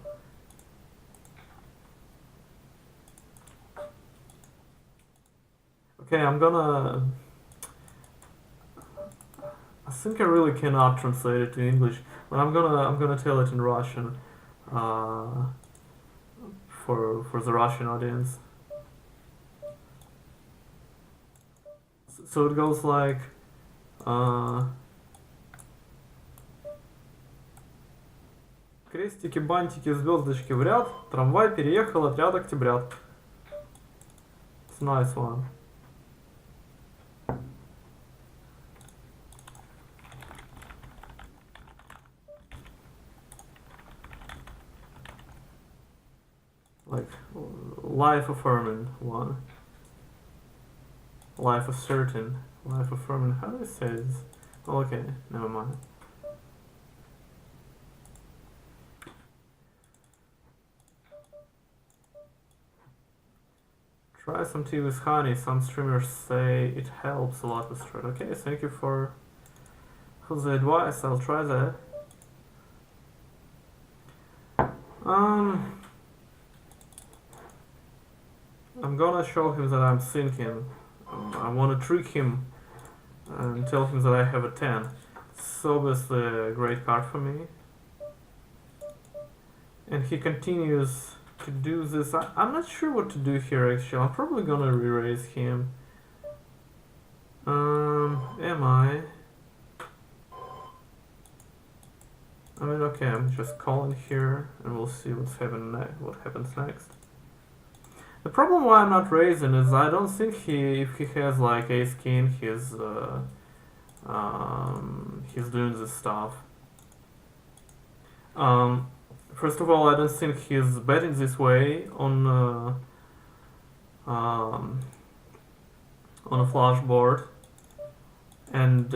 Okay, I'm gonna... I think I really cannot translate it to English, but I'm gonna tell it in Russian for the Russian audience. So it goes like крестики, бантики, звездочки в ряд, трамвай переехал, отряд октябрят. It's a nice one. Like, life affirming one. Life asserting. Life affirming. How do I say this? Oh, okay, never mind. Try some tea with honey. Some streamers say it helps a lot with stress. Okay, thank you for the advice. I'll try that. I'm gonna show him that I'm thinking. I want to trick him and tell him that I have a 10. It's obviously a great card for me. and he continues to do this. I'm not sure what to do here actually. I'm probably gonna re-raise him. Am I? I mean, okay, I'm just calling here, and we'll see what happens next. The problem why I'm not raising is I don't think if he has like ace king, he's doing this stuff. First of all, I don't think he's betting this way on a flush board, and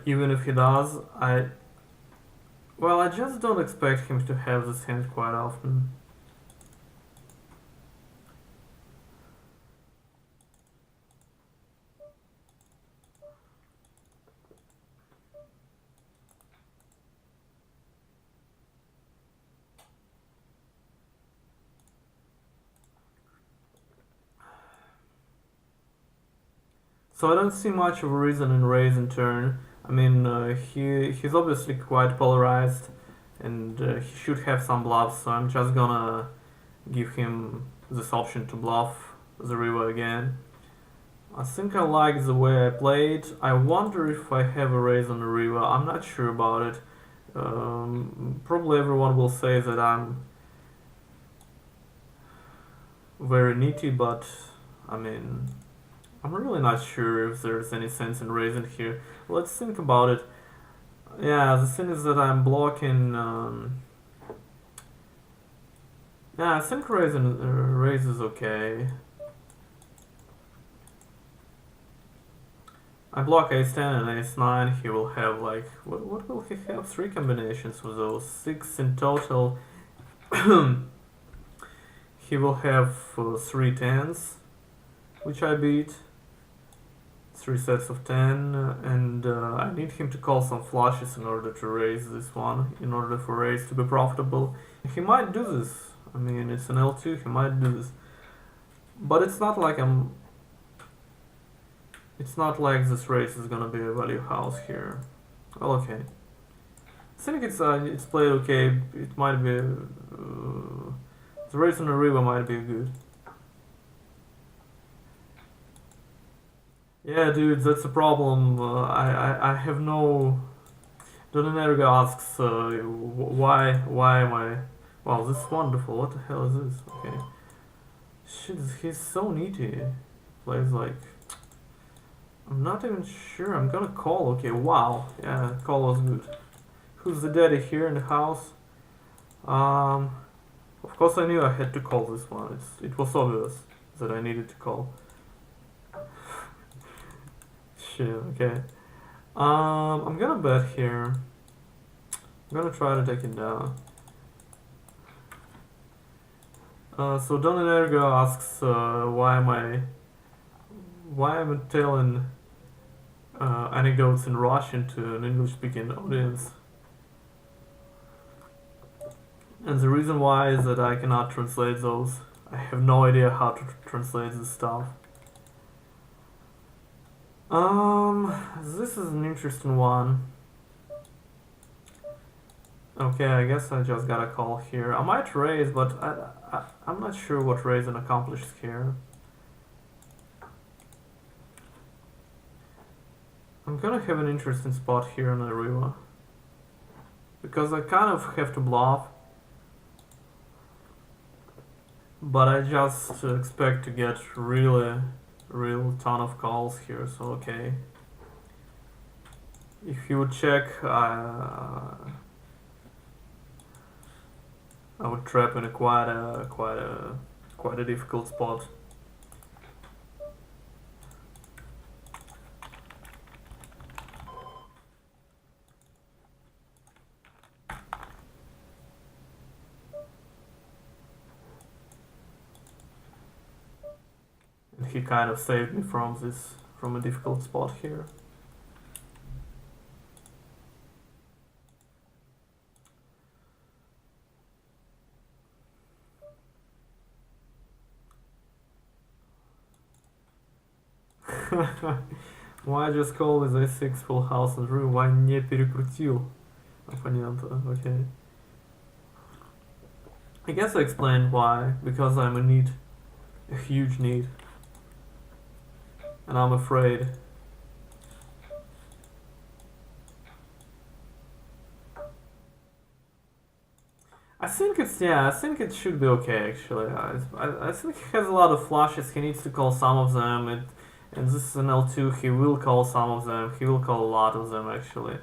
even if he does, I just don't expect him to have this hand quite often. So I don't see much of a reason in raise and turn. I mean, he's obviously quite polarized, and he should have some bluffs. So I'm just gonna give him this option to bluff the river again. I think I like the way I played. I wonder if I have a raise on the river. I'm not sure about it. Probably everyone will say that I'm very nitty, but I mean, I'm really not sure if there's any sense in raising here. Let's think about it. Yeah, the thing is that I'm blocking. Yeah, I think raise is okay. I block ace 10 and ace 9. He will have like what will he have? 3 combinations with those, 6 in total. He will have 3 tens, which I beat. 3 sets of 10, and I need him to call some flushes in order to raise this one, in order for raise to be profitable. He might do this. I mean, it's an L2, he might do this. But it's not like It's not like this raise is gonna be a value house here. Well, okay. I think it's played okay. It might be... the raise on the river might be good. Yeah, dude, that's a problem. I have no. Donenergo asks, why am I? Wow, this is wonderful. What the hell is this? Okay. Shit, he's so neaty. Plays like. I'm not even sure. I'm gonna call. Okay, wow. Yeah, call was good. Who's the daddy here in the house? Of course I knew I had to call this one. It was obvious that I needed to call. Shit, okay. I'm gonna bet here. I'm gonna try to take it down. So Donenergo asks, why am I telling anecdotes in Russian to an English-speaking audience? And the reason why is that I cannot translate those. I have no idea how to translate this stuff. This is an interesting one. Okay, I guess I just got a call here. I might raise, but I'm not sure what raising accomplishes here. I'm gonna have an interesting spot here on the river. Because I kind of have to bluff. But I just expect to get real ton of calls here, so okay. If you would check, I would trap in a quite a difficult spot. And he kind of saved me from a difficult spot here. Why just call with a6 full house and room? Why не перекрутил оппонента? Okay. I guess I explained why. Because I'm in need. A huge need. And I'm afraid. I think it's, yeah, I think it should be okay actually. I think he has a lot of flashes, he needs to call some of them, and this is an L2, he will call some of them, he will call a lot of them actually.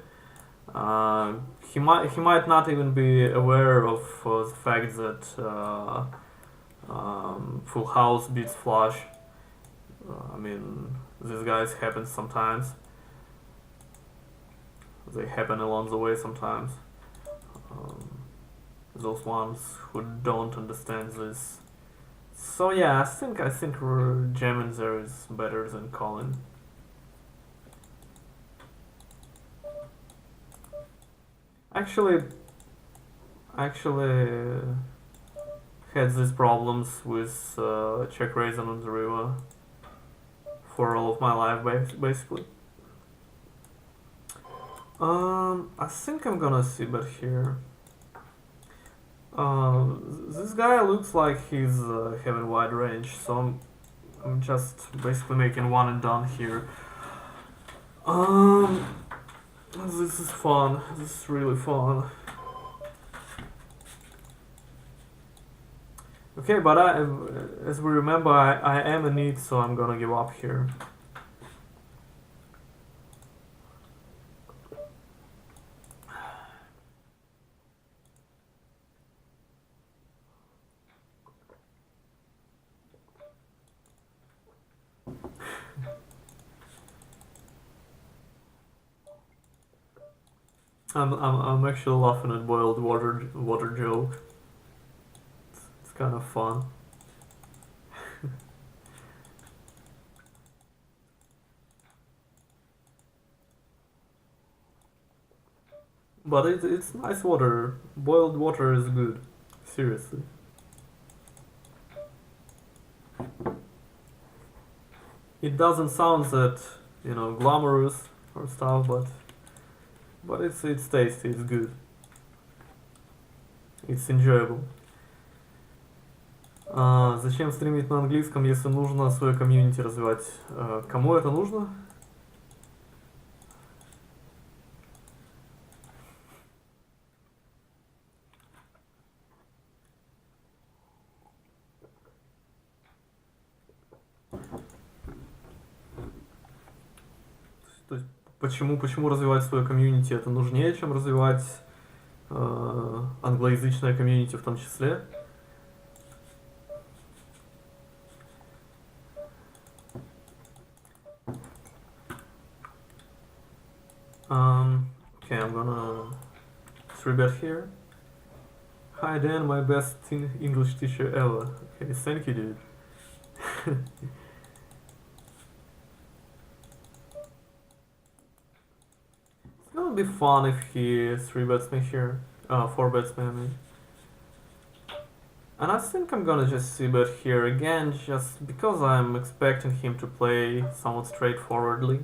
Uh, he might not even be aware of the fact that full house beats flush. I mean, these guys happen sometimes. They happen along the way sometimes. Um, those ones who don't understand this. So yeah, I think jamming there is better than calling. Actually, actually had these problems with check raising on the river for all of my life, basically. I think I'm gonna see bet here. This guy looks like he's having wide range, so I'm just basically making one and done here. Um, this is fun. This is really fun. Okay, but as we remember, I am in need, so I'm gonna give up here. I'm actually laughing at boiled water joke. It's kind of fun. But it's nice water. Boiled water is good. Seriously. It doesn't sound that, glamorous or stuff, but it's tasty, it's good. It's enjoyable. Зачем стримить на английском, если нужно свое комьюнити развивать? Кому это нужно? То есть, почему развивать свое комьюнити? Это нужнее, чем развивать англоязычное комьюнити в том числе? Okay, I'm gonna 3-bet here. Hi Dan, my best English teacher ever. Okay, thank you, dude. It's gonna be fun if he 3-bets me here. 4-bets me, I mean. And I think I'm gonna just c-bet here again, just because I'm expecting him to play somewhat straightforwardly.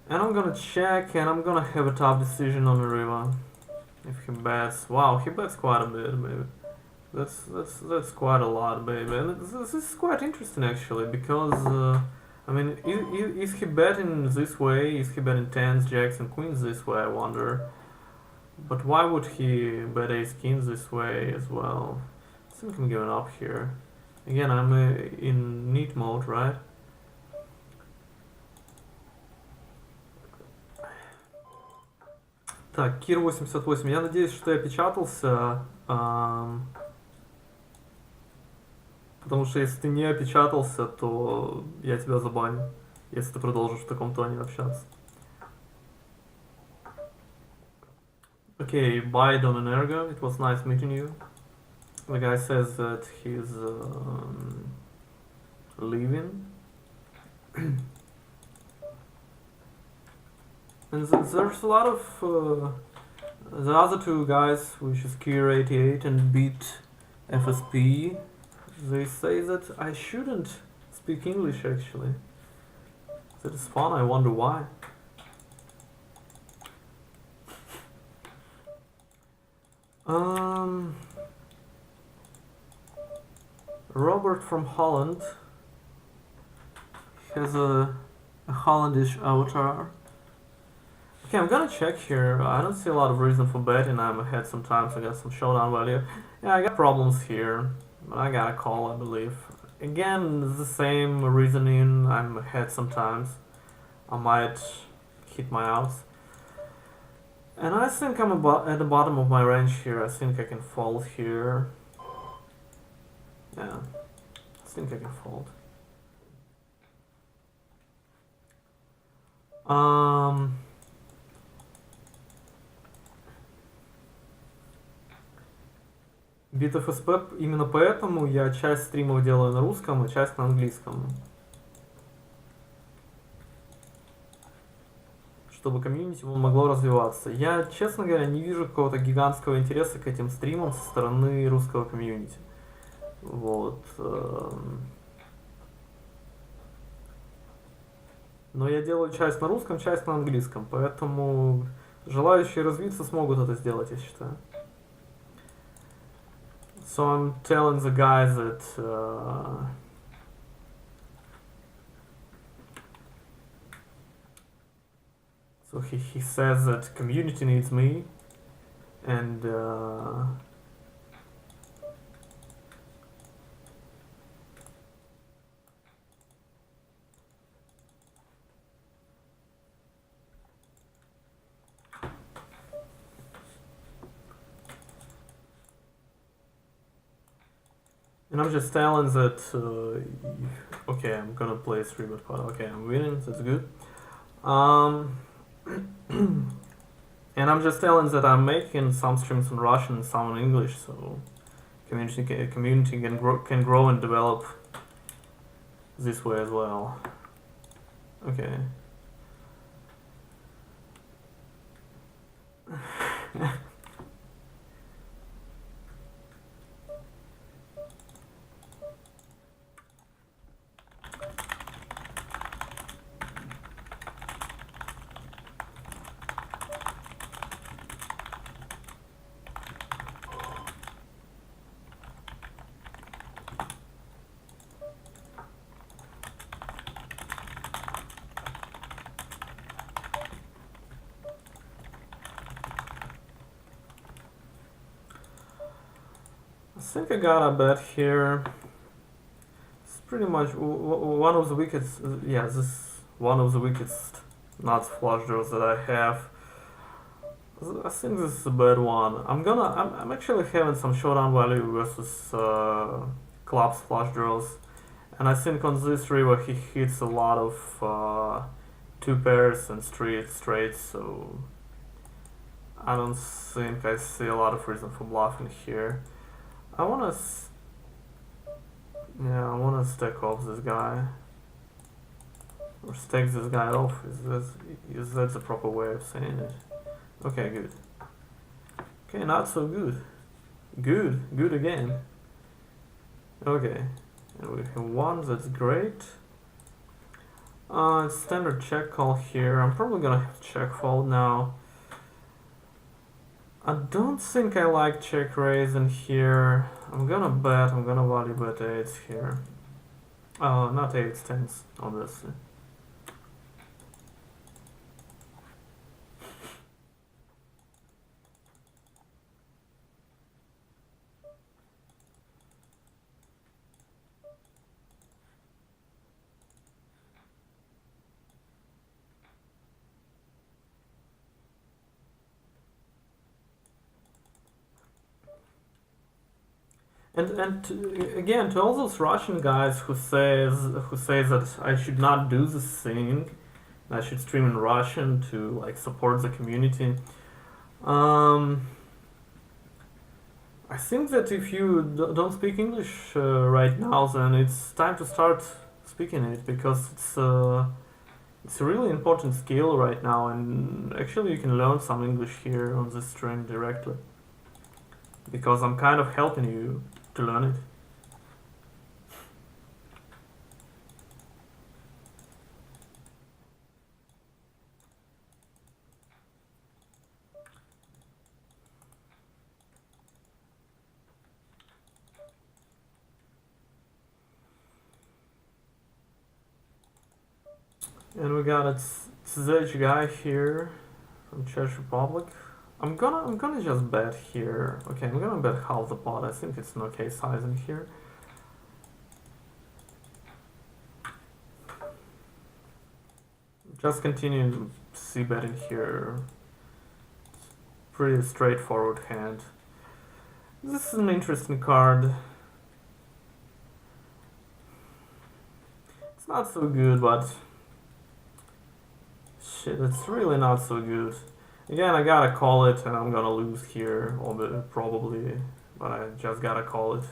And I'm gonna check, and I'm gonna have a tough decision on the river. If he bets, wow, he bets quite a bit, maybe. That's quite a lot, baby. And this is quite interesting actually, because I mean, is he betting this way? Is he betting tens, jacks, and queens this way? I wonder. But why would he bet ace kings this way as well? I think I'm giving up here. Again, I'm in neat mode, right? Так, Кир 88. Я надеюсь, что я печатался. Потому что если ты не опечатался, то я тебя забаню, если ты продолжишь в таком тоне общаться. Okay, bye Don Energo, it was nice meeting you. The guy says that he's leaving. And there's a lot of the other two guys, which is Kier88 and Beat FSP. They say that I shouldn't speak English actually. That is fun, I wonder why. Robert from Holland has a Hollandish avatar. Okay, I'm gonna check here. I don't see a lot of reason for betting. I'm ahead sometimes. I got some showdown value. Yeah, I got problems here, but I got a call, I believe. Again, it's the same reasoning. I'm ahead sometimes. I might hit my outs. And I think I'm about at the bottom of my range here. I think I can fold here. Yeah, I think I can fold. Um, Бит ФСП, именно поэтому я часть стримов делаю на русском и часть на английском. Чтобы комьюнити могло развиваться. Я, честно говоря, не вижу какого-то гигантского интереса к этим стримам со стороны русского комьюнити. Вот. Но я делаю часть на русском, часть на английском, поэтому желающие развиться смогут это сделать, я считаю. So I'm telling the guys that so he says that community needs me, and I'm just telling that okay, I'm gonna play 3-bet pot. Okay, I'm winning. That's good. And I'm just telling that I'm making some streams in Russian and some in English, so community can grow and develop this way as well. Okay. I think I got a bet here. It's pretty much one of the weakest. Yeah, this is one of the weakest nuts flush draws that I have. I think this is a bad one. I'm actually having some showdown value versus clubs flush draws, and I think on this river he hits a lot of two pairs and straights. So I don't think I see a lot of reason for bluffing here. I wanna stack off this guy. Or stack this guy off. Is that the proper way of saying it? Okay, good. Okay, not so good. Good again. Okay. And we have one, that's great. Standard check call here. I'm probably gonna have check fold now. I don't think I like check raise in here. I'm gonna value bet 8s here. Not 8s, 10s, obviously. Again, to all those Russian guys who say that I should not do this thing, I should stream in Russian to like support the community. I think that if you don't speak English right now, then it's time to start speaking it, because it's a really important skill right now, and actually you can learn some English here on this stream directly, because I'm kind of helping you to learn it. And we got a Czech guy here from Czech Republic. I'm gonna just bet here. Okay, I'm gonna bet half the pot. I think it's an okay sizing here. Just continue c betting here. Pretty straightforward hand. This is an interesting card. It's not so good, but shit, it's really not so good. Again, I gotta call it, and I'm gonna lose here, probably, but I just gotta call it.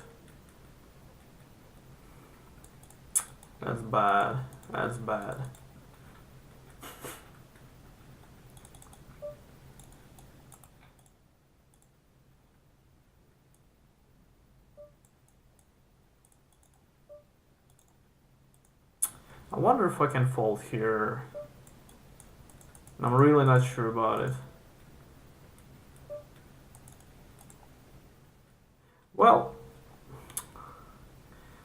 That's bad. That's bad. I wonder if I can fold here. I'm really not sure about it. Well,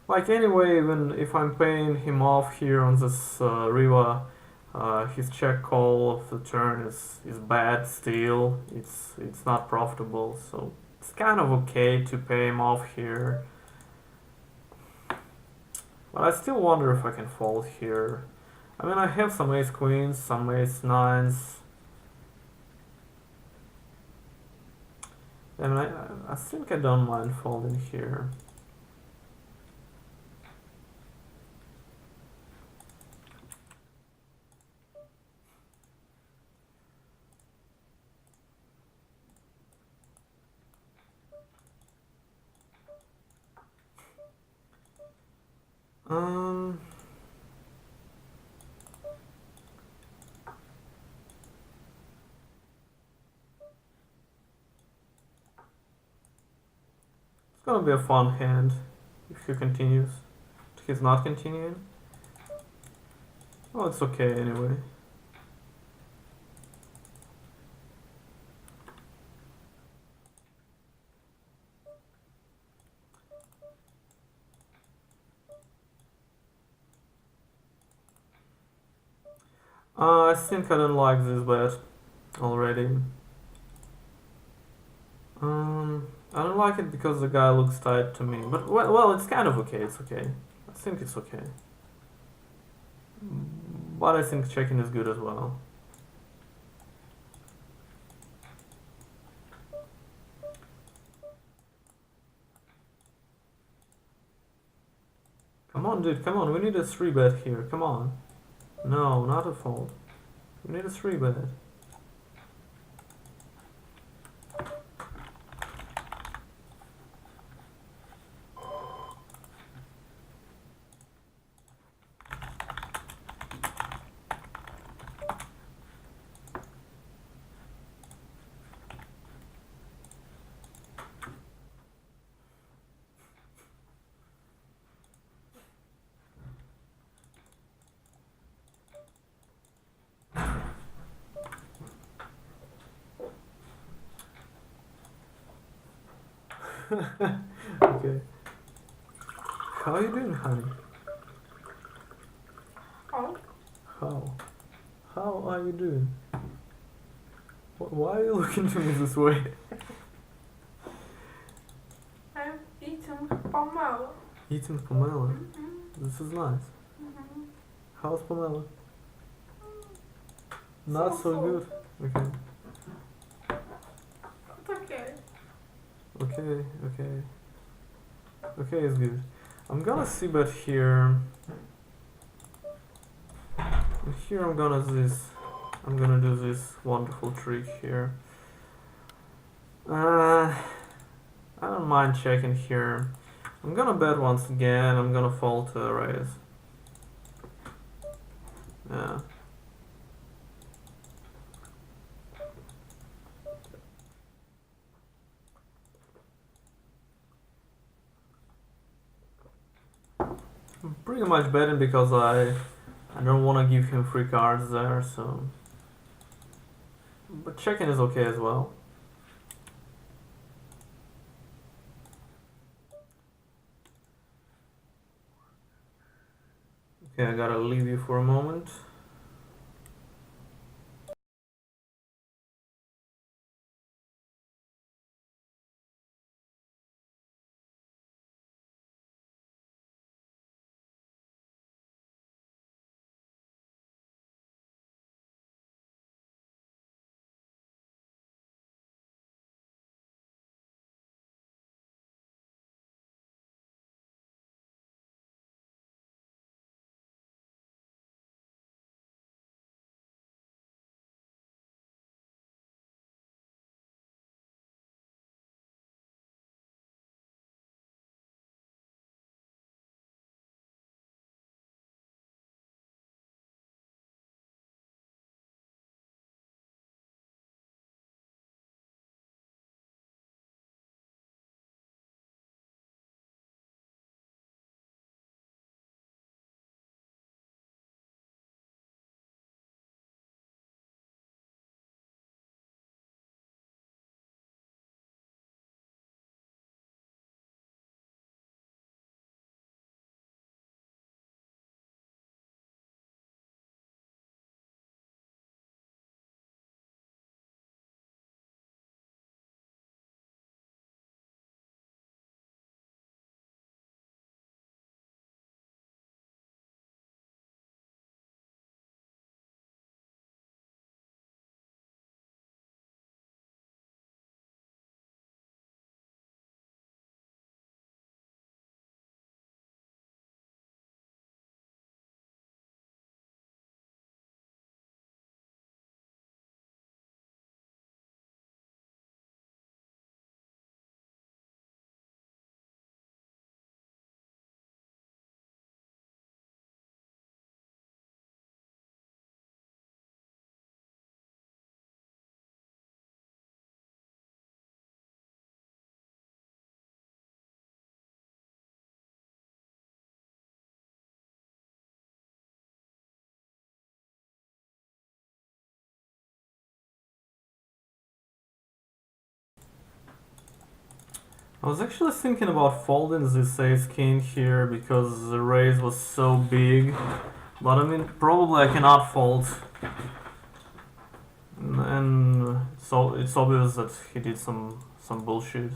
like anyway, even if I'm paying him off here on this Riva, his check call of the turn is bad still. It's not profitable, so it's kind of okay to pay him off here. But I still wonder if I can fold here. I mean, I have some ace queens, some ace nines. I mean, I think I don't mind folding here. Um, it's gonna be a fun hand if he continues. He's not continuing. Oh, it's okay anyway. I think I don't like this bet already. I don't like it because the guy looks tight to me. But, well, it's kind of okay. It's okay. I think it's okay. But I think checking is good as well. Come on, dude. Come on. We need a 3-bet here. Come on. No, not a fold. We need a 3-bet. Okay. How are you doing, honey? Oh, How? How are you doing? Why are you looking to me this way? I'm eating pomelo. Eating pomelo. Mm-hmm. This is nice. Mm-hmm. How's pomelo? Not so good. Okay. It's okay. Okay, okay. Okay, it's good. I'm gonna see bet here. And here I'm gonna do this wonderful trick here. I don't mind checking here. I'm gonna bet once again. I'm gonna fold to a raise. Yeah. I'm pretty much betting because I don't want to give him free cards there, so. But checking is okay as well. Okay, I gotta leave you for a moment. I was actually thinking about folding this ace king here because the raise was so big, but I mean probably I cannot fold, and so it's obvious that he did some bullshit.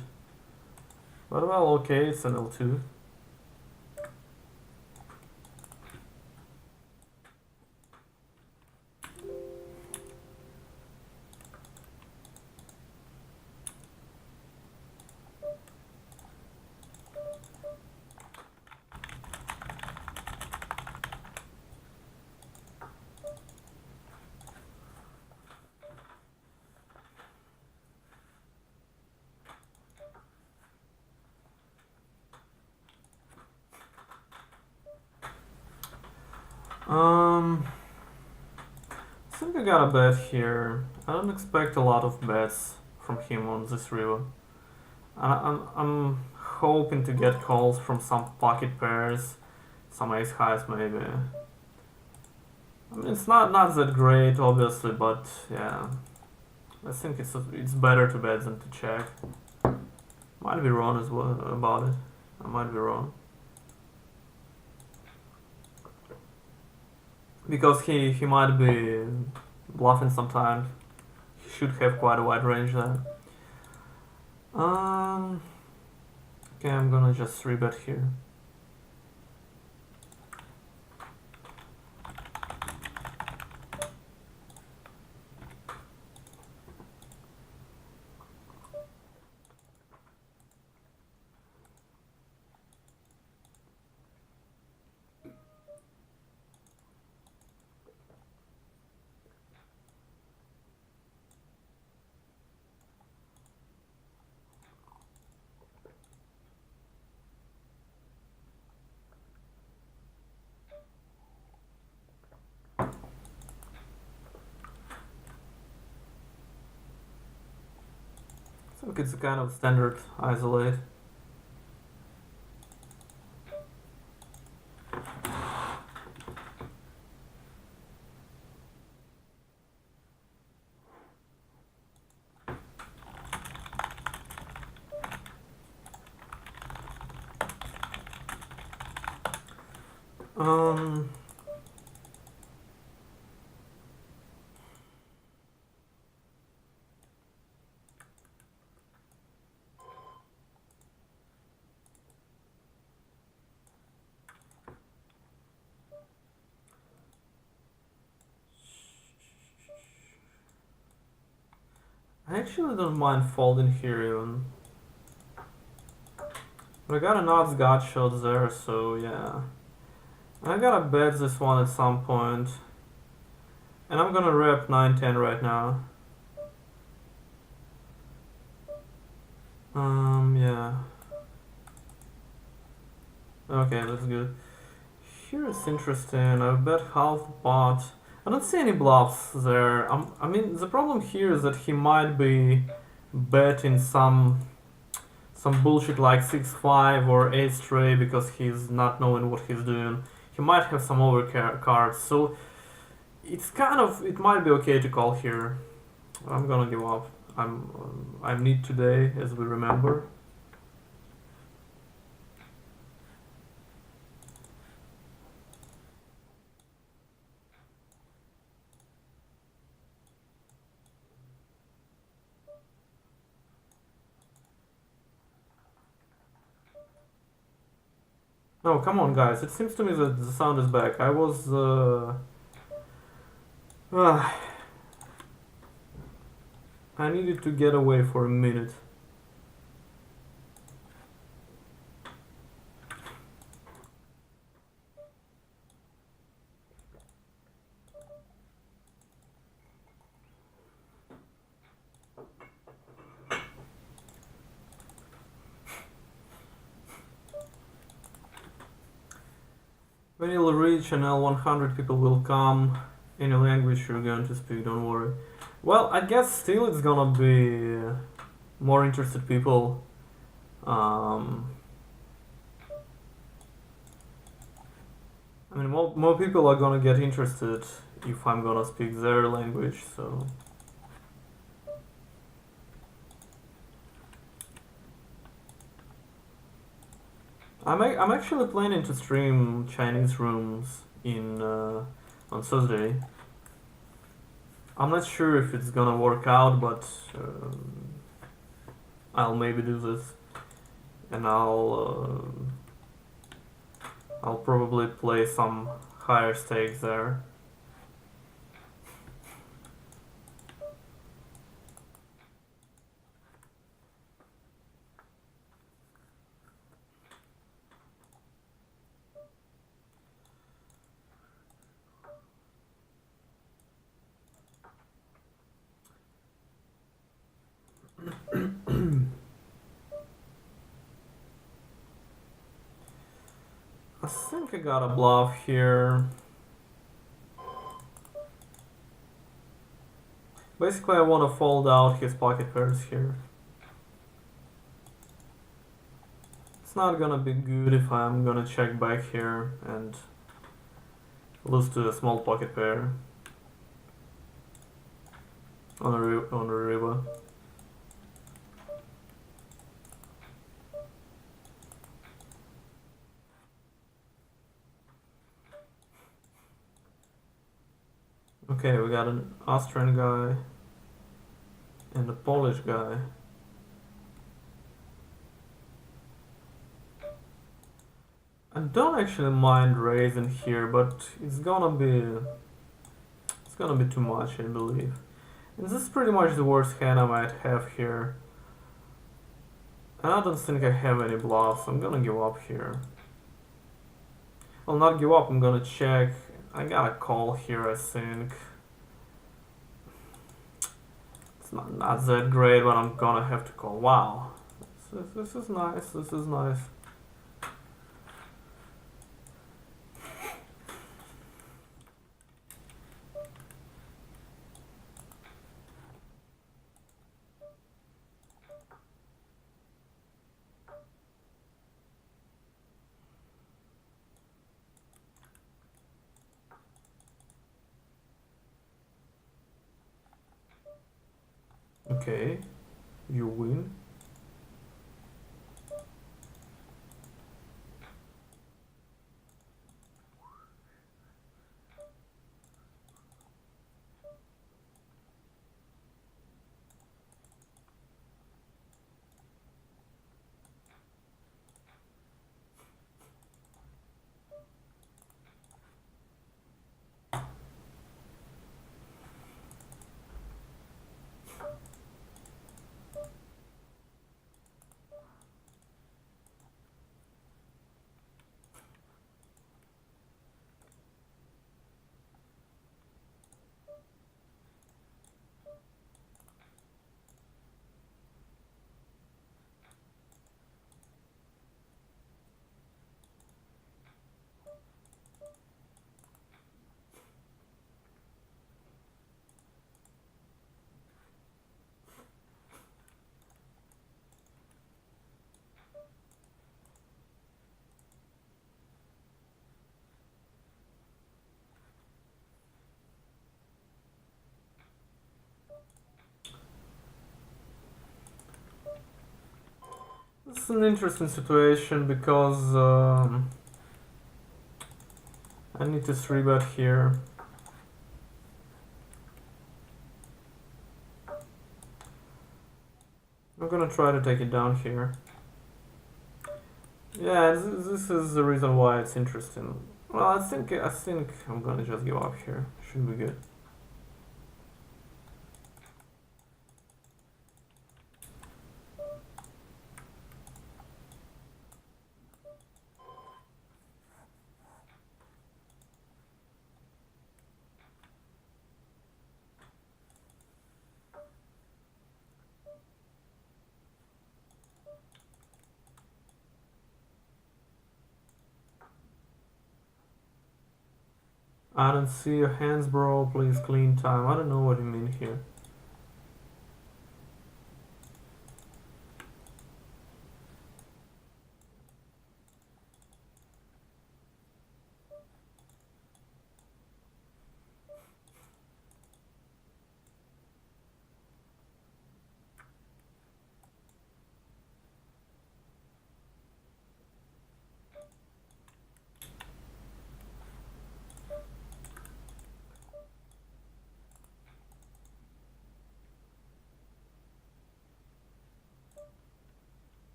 But well, okay, it's an L2. I think I got a bet here. I don't expect a lot of bets from him on this river. I'm hoping to get calls from some pocket pairs, some ace highs maybe. I mean, it's not that great, obviously, but yeah, I think it's better to bet than to check. Might be wrong as well about it. I might be wrong because he might be bluffing sometimes. He should have quite a wide range there. Okay, I'm gonna just 3-bet here. So it's a kind of standard isolate. Um, I actually don't mind folding here even. But I got an odds god shot there, so yeah. I gotta bet this one at some point. And I'm gonna rep 9-10 right now. Yeah. Okay, that's good. Here it's interesting. I bet half pot. I don't see any bluffs there. I mean, the problem here is that he might be betting some bullshit like 6-5 or 8 straight because he's not knowing what he's doing. He might have some overcards, so it's kind of, it might be okay to call here. I'm gonna give up. I'm need today, as we remember. No, come on, guys. It seems to me that the sound is back. I was. I needed to get away for a minute. When you'll reach an L100, people will come. Any language you're going to speak, don't worry. Well, I guess still it's gonna be more interested people. I mean, more people are gonna get interested if I'm gonna speak their language, so. I'm actually planning to stream Chinese rooms in on Thursday. I'm not sure if it's gonna work out, but I'll maybe do this, and I'll probably play some higher stakes there. I think I got a bluff here. Basically, I want to fold out his pocket pairs here. It's not gonna be good if I'm gonna check back here and lose to a small pocket pair on a river. Okay, we got an Austrian guy and a Polish guy. I don't actually mind raising here, but it's gonna be too much, I believe. And this is pretty much the worst hand I might have here. And I don't think I have any bluffs. I'm gonna give up here. I'll not give up. I'm gonna check. I got a call here, I think. It's not that great, but I'm gonna have to call. Wow. This is nice. This is nice. Okay. You win. This is an interesting situation because I need to 3-bet here. I'm gonna try to take it down here. Yeah, this is the reason why it's interesting. Well, I think I'm gonna just give up here. Should be good. I don't see your hands, bro. Please clean time. I don't know what you mean here.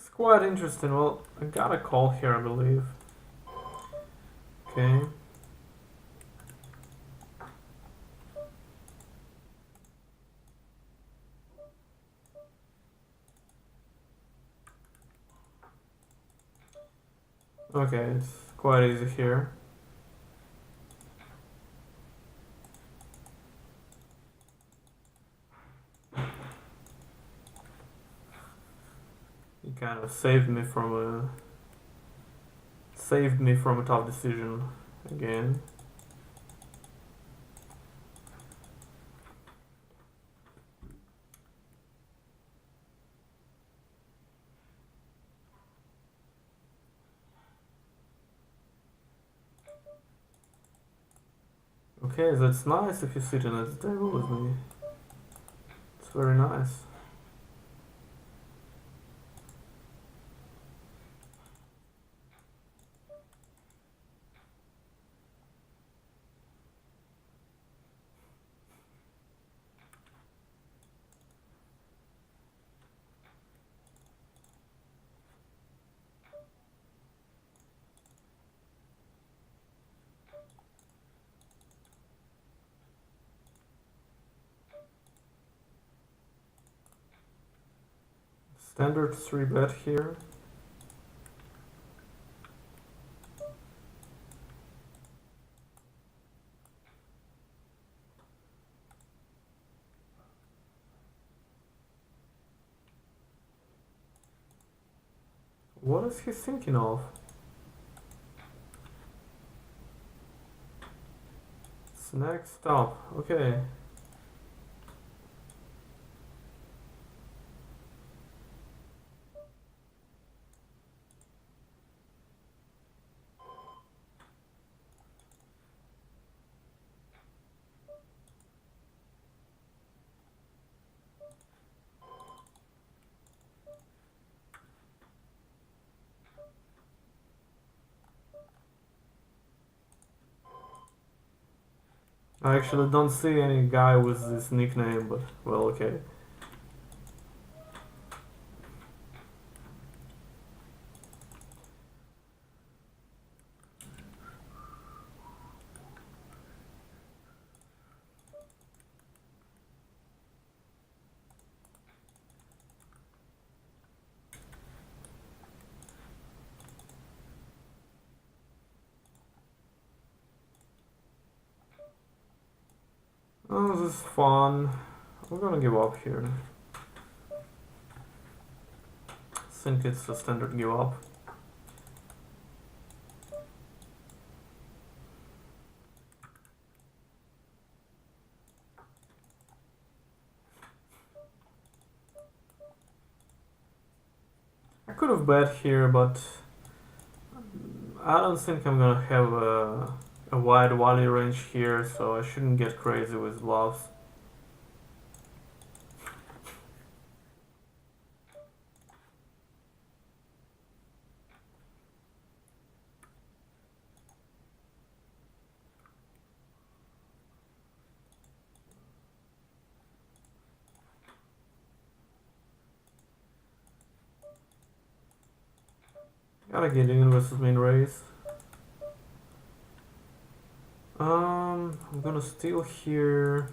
It's quite interesting. Well, I got a call here, I believe. Okay. Okay, it's quite easy here. He kind of saved me from a tough decision again. Okay, that's nice if you're sitting at the table with me. It's very nice. Standard 3-bet here. What is he thinking of? Snack stop. Okay. I actually don't see any guy with this nickname, but well, okay. Oh, this is fun. I'm gonna give up here. I think it's a standard give up. I could have bet here, but I don't think I'm gonna have a wide value range here, so I shouldn't get crazy with bluffs. Gotta get in versus main raise. I'm gonna steal here.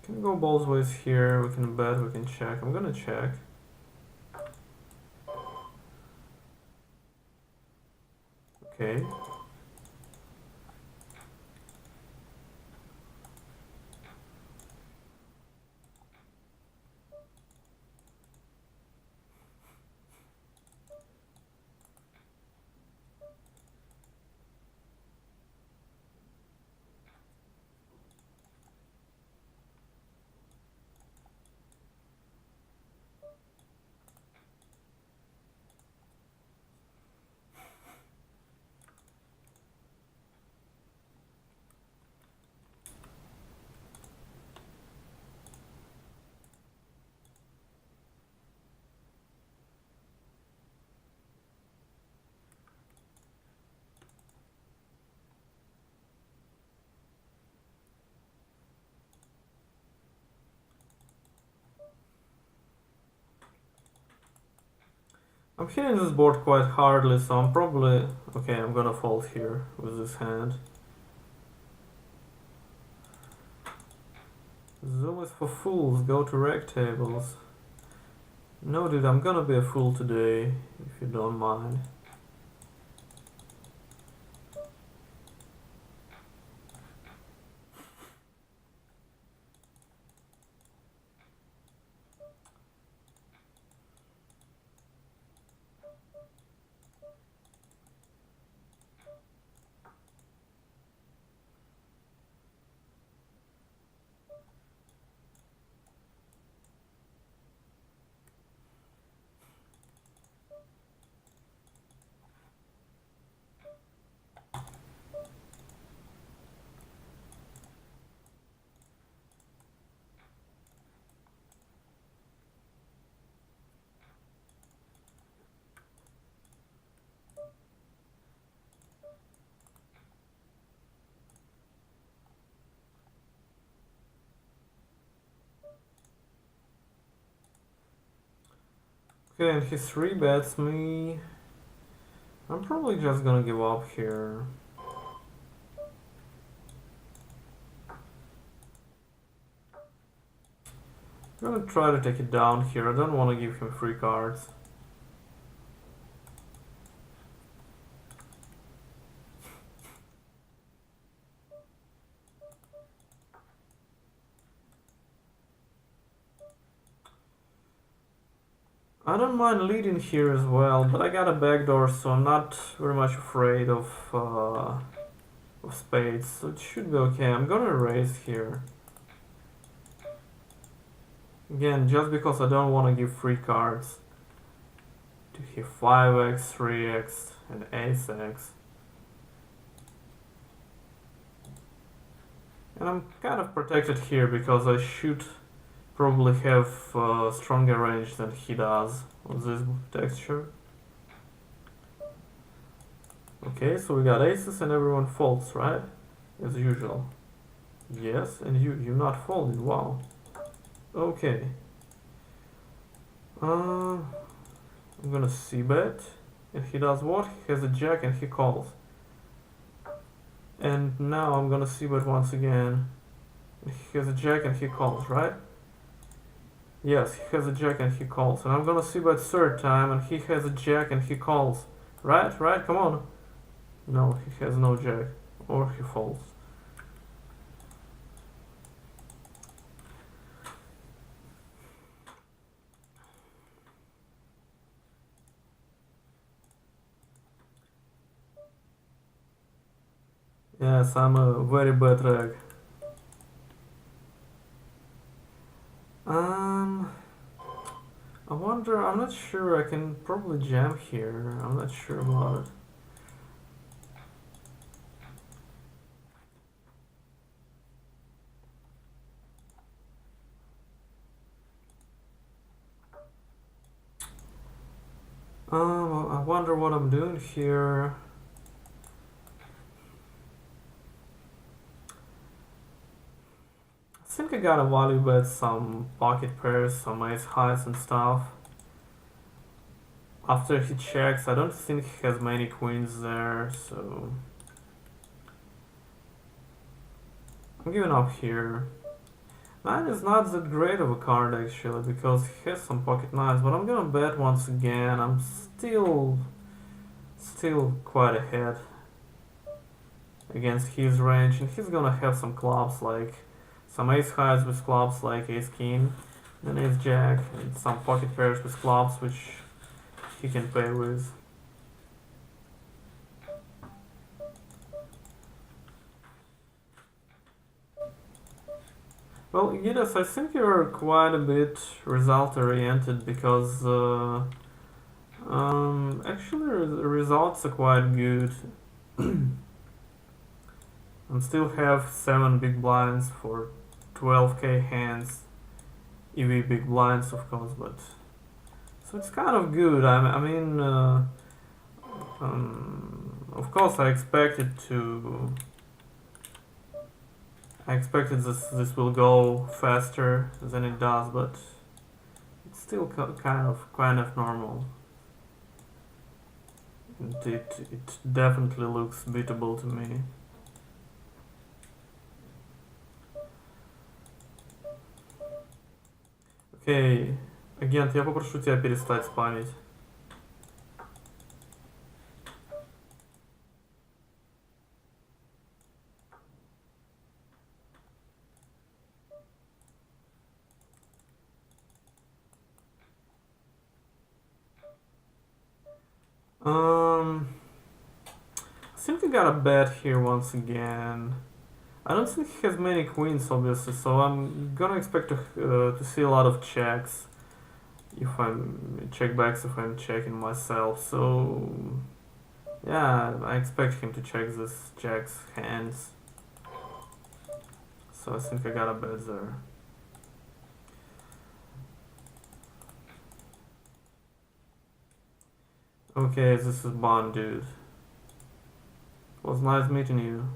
Can go both ways here. We can bet, we can check. I'm gonna check. Okay. I'm hitting this board quite hardly, so I'm probably... Okay, I'm gonna fold here with this hand. Zoom is for fools, go to reg tables. No dude, I'm gonna be a fool today, if you don't mind. Okay, and he 3-bets me. I'm probably just gonna give up here. I'm gonna try to take it down here. I don't want to give him free cards. I don't mind leading here as well, but I got a backdoor, so I'm not very much afraid of spades, so it should be okay. I'm gonna raise here. Again, just because I don't want to give free cards to here 5x, 3x, and ace-x. And I'm kind of protected here because I should probably have stronger range than he does on this texture. Okay, so we got aces and everyone folds, right? As usual. Yes, and you're not folding, wow. Okay. I'm gonna c-bet, and he does what? He has a jack and he calls. And now I'm gonna c-bet once again. He has a jack and he calls, right? Yes, he has a jack and he calls. And I'm gonna c-bet third time, and he has a jack and he calls. Right? Right? Come on. No, he has no jack. Or he folds. Yes, I'm a very bad reg. I wonder, I'm not sure, I can probably jam here. I'm not sure about it. I wonder what I'm doing here. I think I gotta value bet some pocket pairs, some ace highs and stuff. After he checks, I don't think he has many queens there, so I'm giving up here. 9 is not that great of a card actually, because he has some pocket nines, but I'm gonna bet once again. I'm still quite ahead against his range, and he's gonna have some clubs like some ace highs with clubs like ace king, and ace jack, and some pocket pairs with clubs which he can pay with. Well, yes, I think you're quite a bit result oriented because actually the results are quite good. I still have 7 big blinds for 12k hands, EV big blinds of course, but so it's kind of good. I mean, of course I expected this will go faster than it does, but it's still kind of normal. It definitely looks beatable to me. Окей. Агент, я попрошу тебя перестать спамить. I think I got a bet here once again. I don't think he has many queens, obviously, so I'm gonna expect to see a lot of checks if I'm checkbacks if I'm checking myself. So yeah, I expect him to check this jack's hands. So I think I got a bet there. Okay, this is Bond, dude. It was nice meeting you.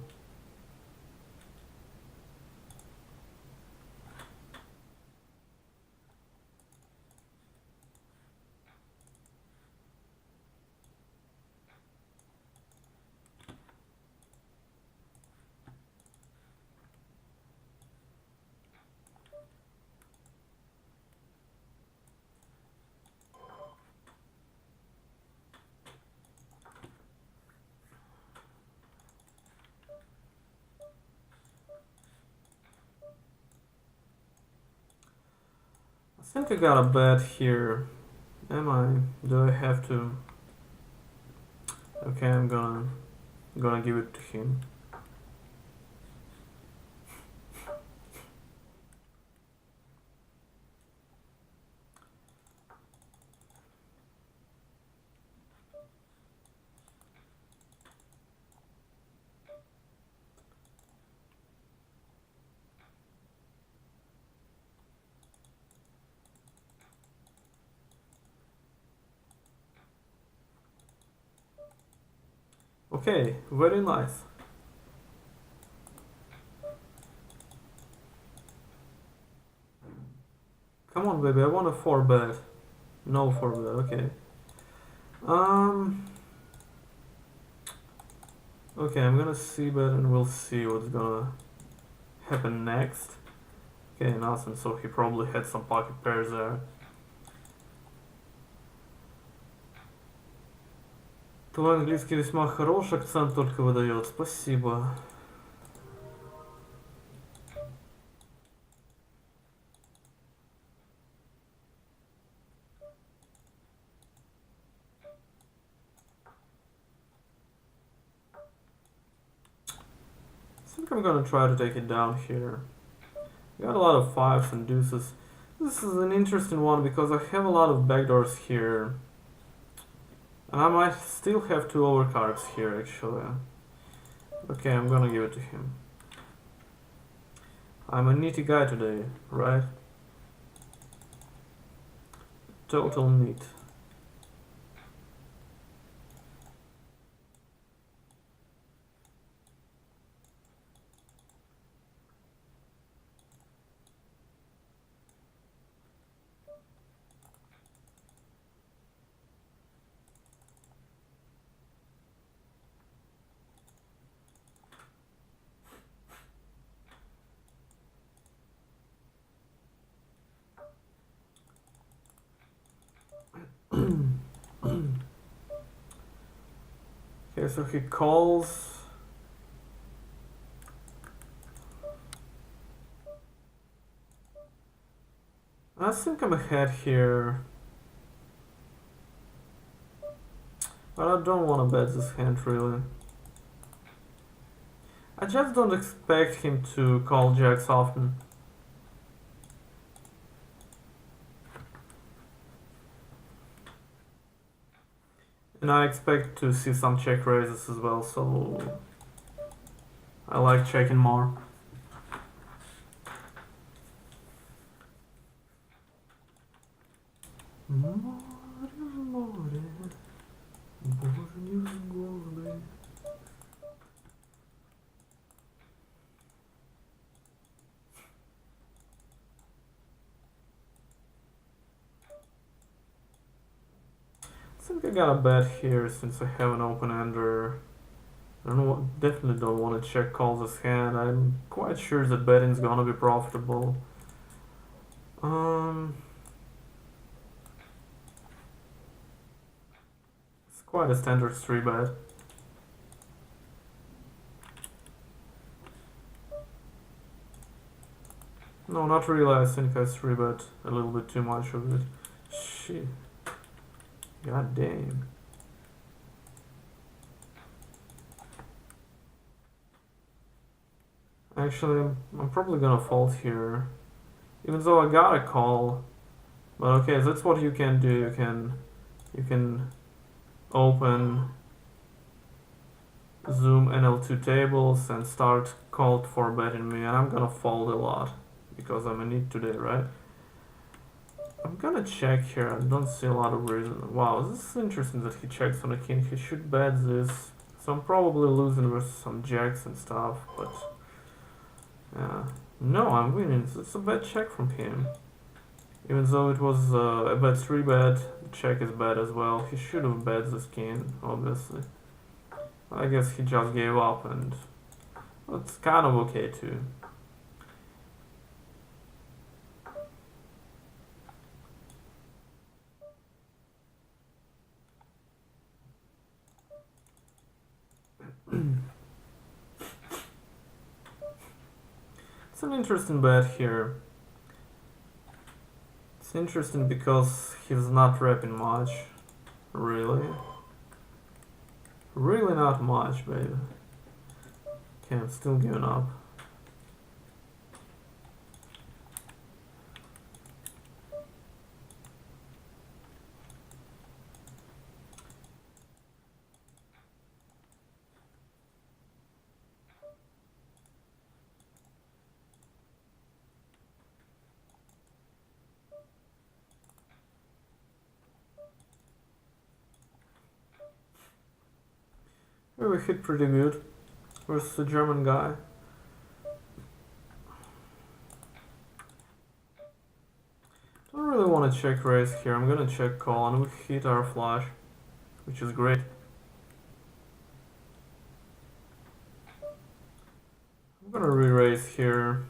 I think I got a bet here. Am I? Do I have to? Okay, I'm gonna give it to him. Okay, very nice. Come on, baby, I want a 4 bet. No 4 bet, okay. Um. Okay, I'm gonna see bet and we'll see what's gonna happen next. Okay, nothing, so he probably had some pocket pairs there. Твой английский весьма хорош, акцент только выдает. Спасибо. I think I'm gonna try to take it down here. Got a lot of 5s and deuces. This is an interesting one because I have a lot of backdoors here. And I might still have 2 overcards here actually. Okay, I'm gonna give it to him. I'm a nitty guy today, right? Total neat. Okay, so he calls. I think I'm ahead here. But I don't want to bet this hand really. I just don't expect him to call jacks often. And I expect to see some check raises as well, so I like checking more. I think I got a bet here since I have an open-ender. I don't know, definitely don't want to check calls this hand. I'm quite sure that betting's gonna be profitable. It's quite a standard 3-bet. No, not really. I think I 3-bet a little bit too much of it. Shit. God damn. Actually, I'm probably gonna fold here. Even though I got a call. But okay, that's what you can do. You can open Zoom NL2 tables and start called for betting me, and I'm gonna fold a lot because I'm in it today, right? I'm gonna check here. I don't see a lot of reason. Wow, this is interesting that he checks on a king. He should bet this, so I'm probably losing with some jacks and stuff. But no, I'm winning. It's a bad check from him. Even though it was a bet 3-bet, check is bad as well. He should have bet this king, obviously. I guess he just gave up, and it's kind of okay too. It's an interesting bet here. It's interesting because he's not repping much, really. Really not much, baby. Okay, I'm still giving up. We hit pretty good versus the German guy. Don't really want to check raise here. I'm gonna check call, and we hit our flush, which is great. I'm gonna re-raise here.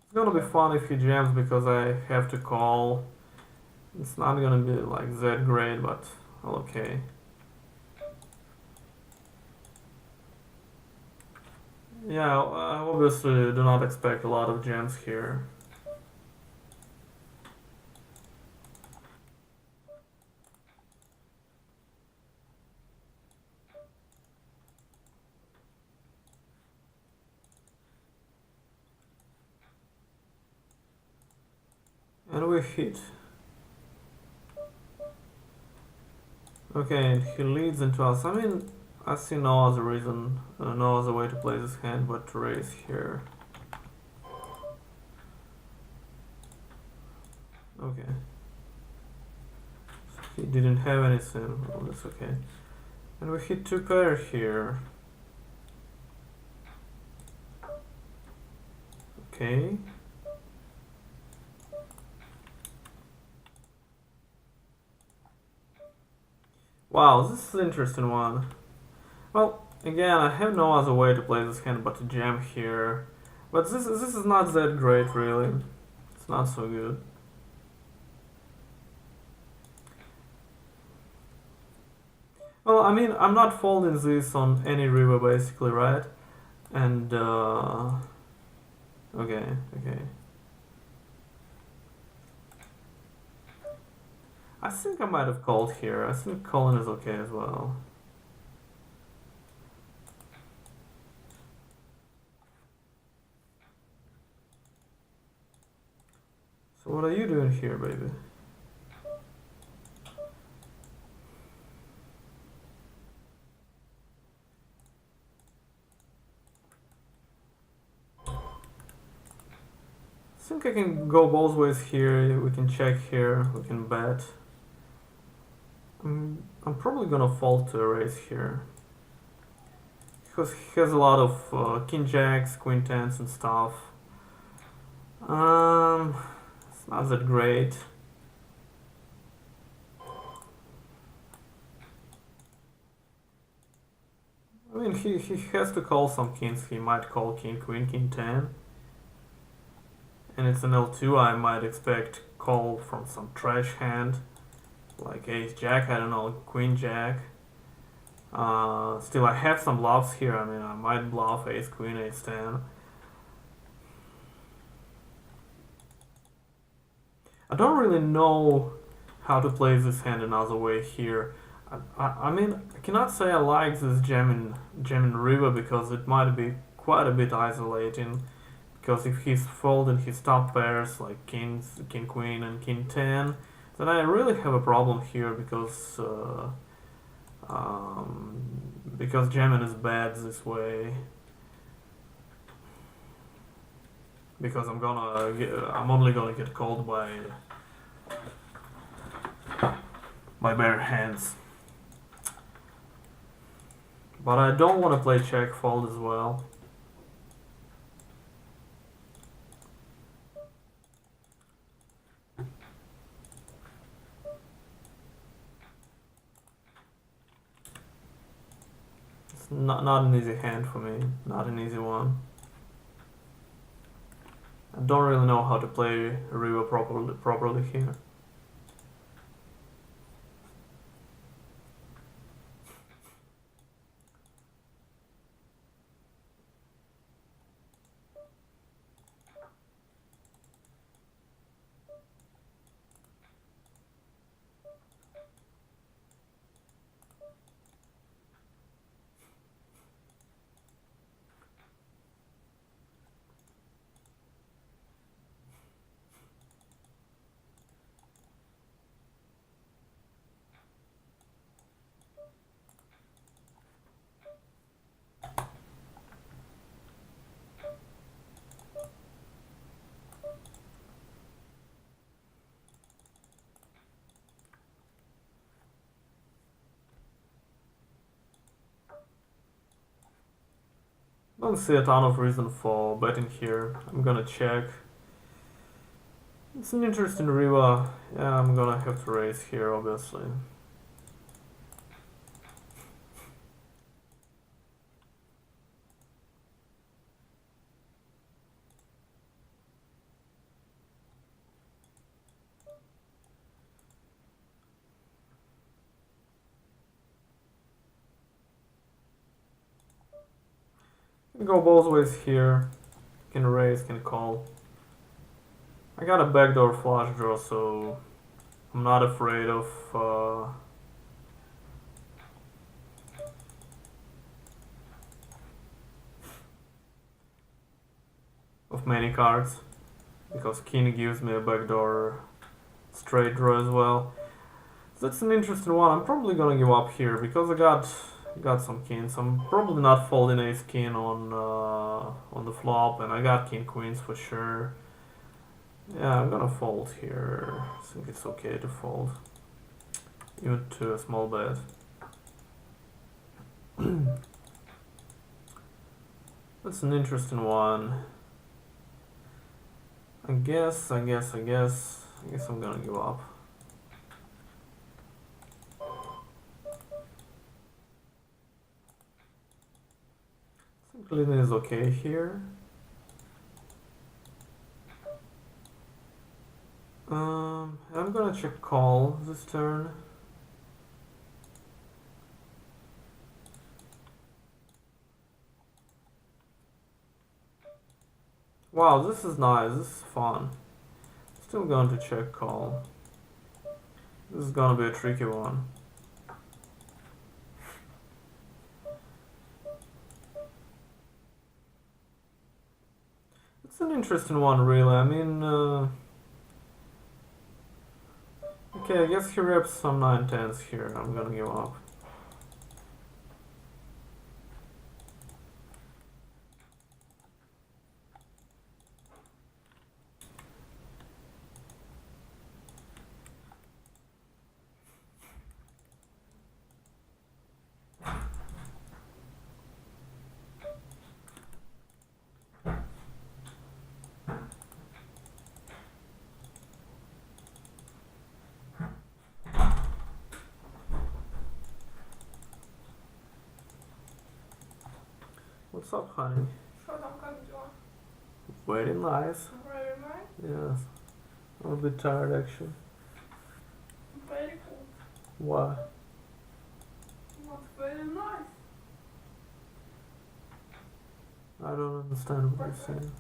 It's gonna be fun if he jams because I have to call. It's not gonna be like that great, but okay. Yeah, I obviously do not expect a lot of jams here. And we hit. Okay, and he leads into us. I mean, I see no other reason, no other way to play this hand but to raise here. Okay. So he didn't have anything. Well, that's okay. And we hit 2 pair here. Okay. Wow, this is an interesting one. Well, again, I have no other way to play this hand but to jam here. But this is not that great, really. It's not so good. Well, I mean, I'm not folding this on any river, basically, right? And, okay. I think I might have called here. I think calling is okay as well. So what are you doing here, baby? I think I can go both ways here. We can check here. We can bet. I'm probably gonna fold to a raise here. because he has a lot of king jacks, queen tens, and stuff. It's not that great. I mean, he has to call some kings. He might call king, queen, king 10. And it's an L2, I might expect call from some trash hand. Like ace jack, I don't know, queen jack. Still, I have some bluffs here. I mean, I might bluff ace queen, ace 10. I don't really know how to play this hand another way here. I mean, I cannot say I like this gem in river because it might be quite a bit isolating. Because if he's folding his top pairs like kings, king queen, and king 10, then I really have a problem here because jamming is bad this way. Because I'm only gonna get called by bare hands. But I don't want to play check fold as well. It's not an easy hand for me. Not an easy one. I don't really know how to play river properly here. Don't see a ton of reason for betting here. I'm gonna check. It's an interesting river. Yeah, I'm gonna have to raise here, obviously. Can go both ways here. Can raise, can call. I got a backdoor flush draw, so I'm not afraid of many cards because king gives me a backdoor straight draw as well. So that's an interesting one. I'm probably gonna give up here because I got some kings. I'm probably not folding ace king on the flop, and I got king queens for sure. Yeah, I'm gonna fold here. I think it's okay to fold, even to a small bet. That's an interesting one. I guess I'm gonna give up. I think leading is okay here. I'm gonna check call this turn. Wow, this is nice. This is fun. Still going to check call. This is gonna be a tricky one. It's an interesting one, really. I mean, okay, I guess he reps some 9-10s here. I'm gonna give up. What's up, honey? Что там, как дела? Very nice. Very nice. Yes. I'm a bit tired actually. Very cool. Why? What's very nice? I don't understand what you're saying.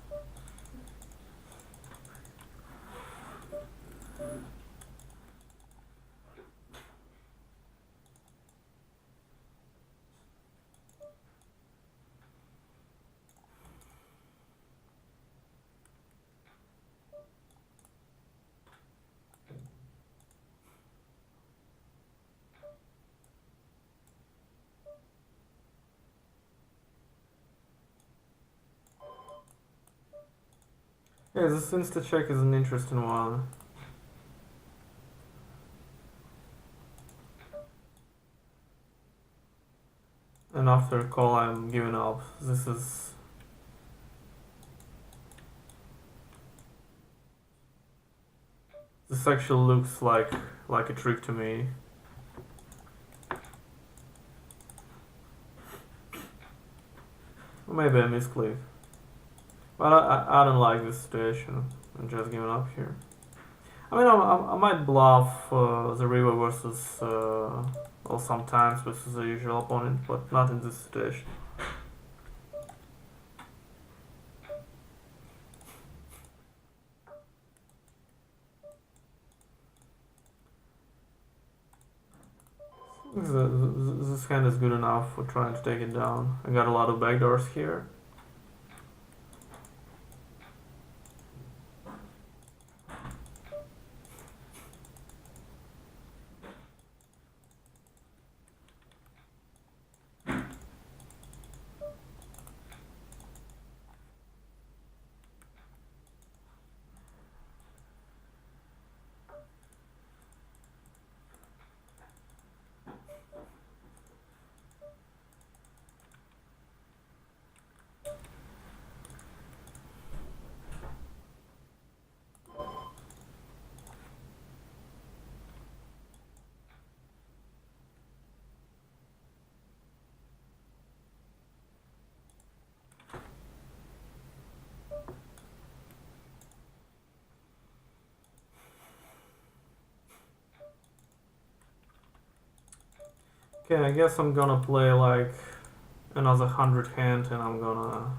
Yeah, this Insta check is an interesting one. And after a call, I'm giving up. This actually looks like a trick to me. Or maybe a misclick. But I don't like this situation. I'm just giving up here. I mean, I might bluff the river versus, well, sometimes versus the usual opponent, but not in this situation. This hand is good enough for trying to take it down. I got a lot of backdoors here. Okay, I guess I'm gonna play like another 100 hand and I'm gonna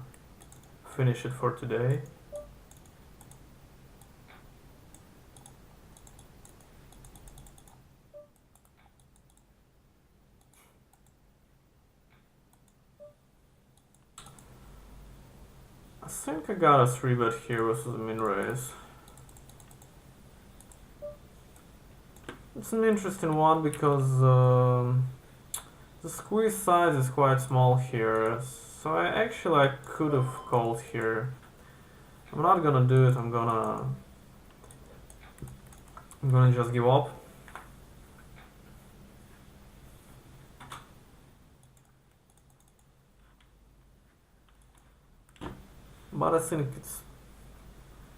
finish it for today. I think I got a 3-bet here versus a min raise. It's an interesting one because the squeeze size is quite small here, so I could have called here. I'm not gonna do it. I'm gonna just give up. But I think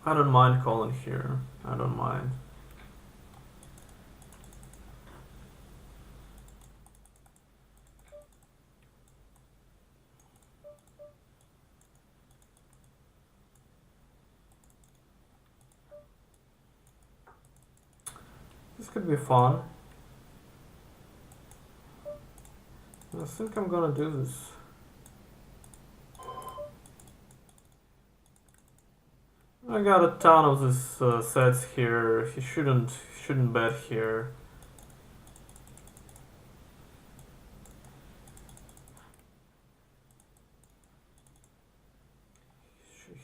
I don't mind calling here. I don't mind. This could be fun. I think I'm gonna do this. I got a ton of these sets here. He shouldn't bet here.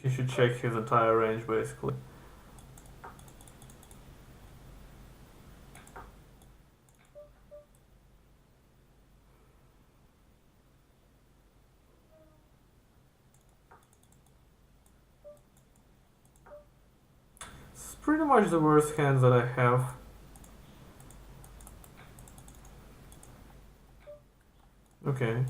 He should check his entire range basically. It's pretty much the worst hands that I have. Okay.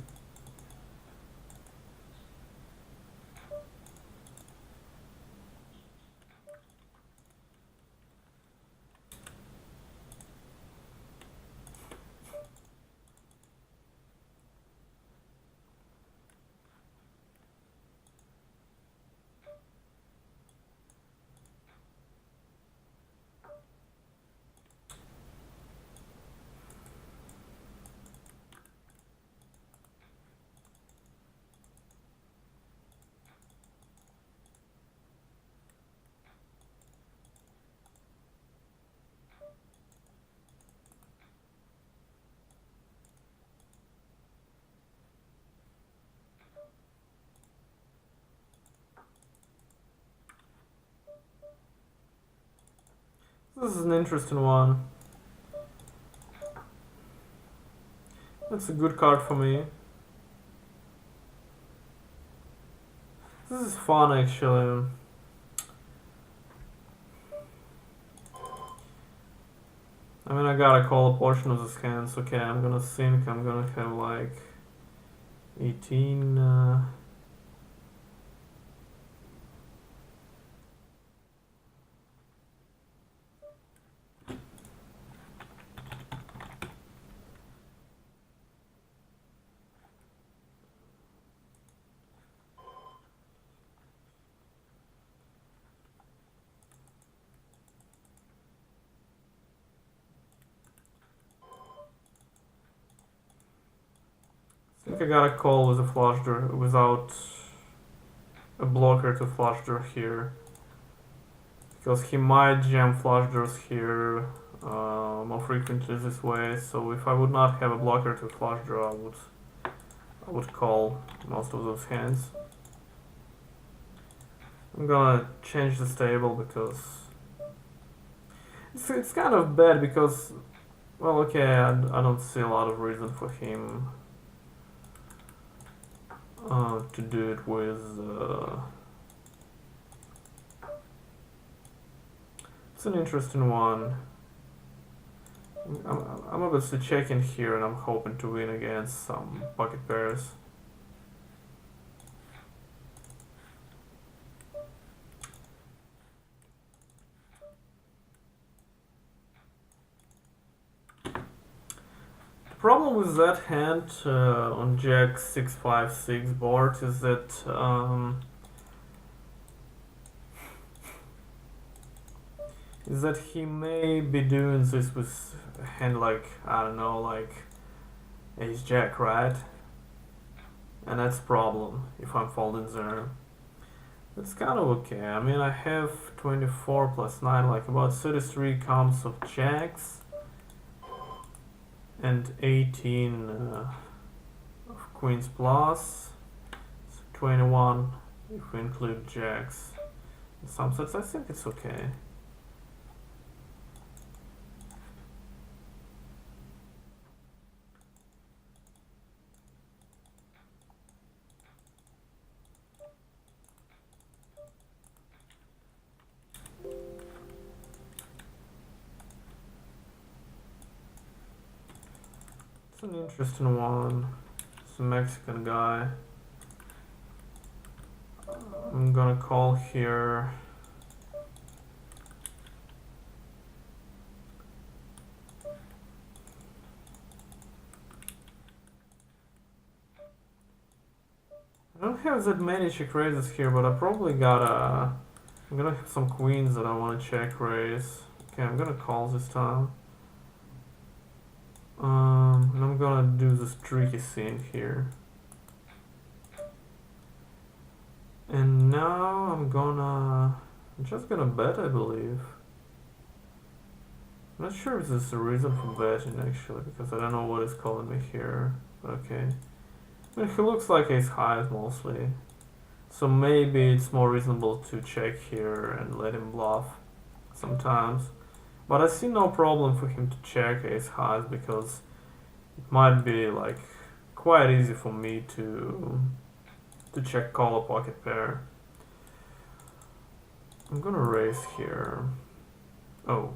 This is an interesting one. That's a good card for me. This is fun actually. I mean, I gotta call a portion of this hand. So okay, I'm gonna think I'm gonna have like 18. I think I gotta call with a flush draw without a blocker to flush draw here. Because he might jam flush draws here more frequently this way. So if I would not have a blocker to flush draw, I would call most of those hands. I'm gonna change this table because it's kind of bad because, well, okay, I don't see a lot of reason for him to do it with. It's an interesting one. I'm obviously checking here and I'm hoping to win against some pocket pairs. The problem with that hand on Jack 6-5-6 board is that he may be doing this with a hand like, I don't know, like Ace Jack, right? And that's a problem if I'm folding there. It's kind of okay. I mean, I have 24 plus 9, like about 33 counts of jacks and 18 of queens plus. So 21 if we include jacks. In some sets, I think it's okay. It's an interesting one. It's a Mexican guy. I'm gonna call here. I don't have that many check raises here, but I probably gotta. I'm gonna have some queens that I want to check raise. Okay, I'm gonna call this time. And I'm gonna do this tricky thing here. And now I'm just gonna bet, I believe. I'm not sure if there's a reason for betting actually, because I don't know what is calling me here. But okay. I mean, he looks like ace highs mostly. So maybe it's more reasonable to check here and let him bluff sometimes. But I see no problem for him to check ace highs because it might be like quite easy for me to check call a pocket pair. I'm gonna raise here. Oh.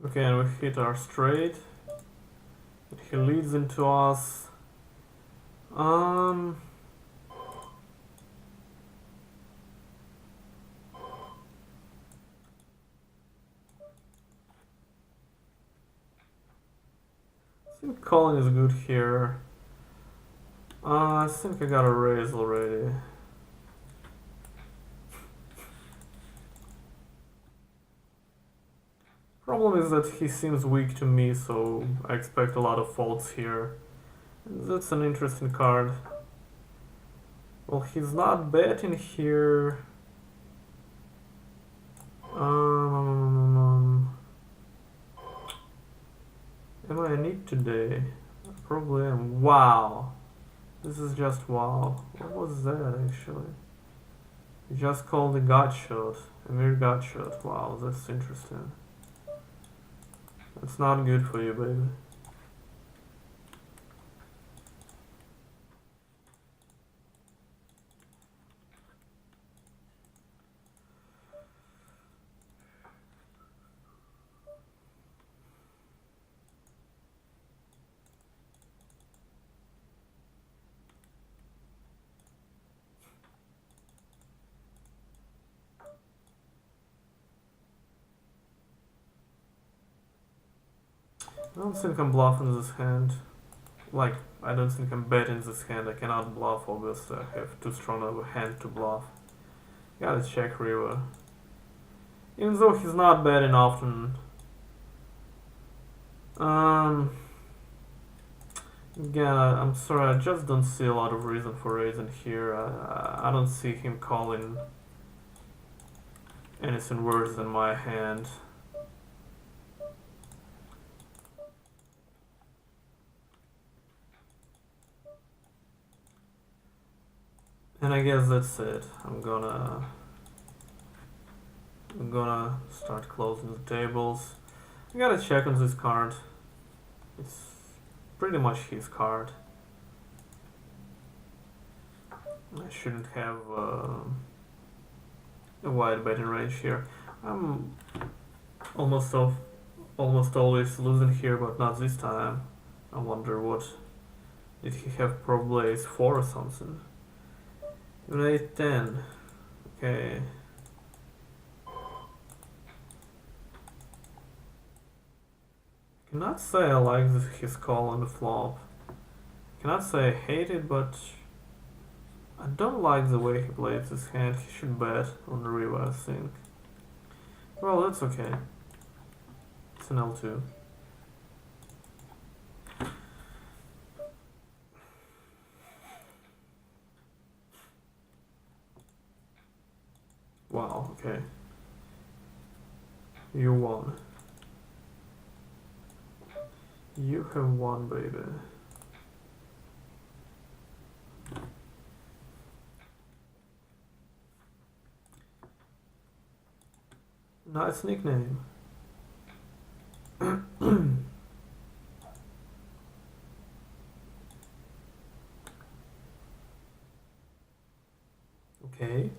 Okay, and we hit our straight. He leads into us. Um. I think calling is good here. I think I got a raise already. Problem is that he seems weak to me, so I expect a lot of faults here. That's an interesting card. Well, he's not betting here. Am I neat today? I probably am. Wow. This is just wow. What was that actually? You just called a gut shot. A mere gut shot. Wow, that's interesting. That's not good for you, baby. I don't think I'm bluffing this hand. Like, I don't think I'm betting this hand. I cannot bluff, obviously. I have too strong of a hand to bluff. Gotta check river. Even though he's not betting often. Um, yeah, I'm sorry, I just don't see a lot of reason for raising here. I don't see him calling anything worse than my hand. And I guess that's it. I'm gonna start closing the tables. I gotta check on this card. It's pretty much his card. I shouldn't have a wide betting range here. I'm almost always losing here, but not this time. I wonder what did he have? Probably ace 4 or something. Even 8-10. Okay. Cannot say I like his call on the flop. Cannot say I hate it, but I don't like the way he plays this hand. He should bet on the river, I think. Well, that's okay. It's an L2. Wow, okay. You won. You have won, baby. Nice nickname. Okay.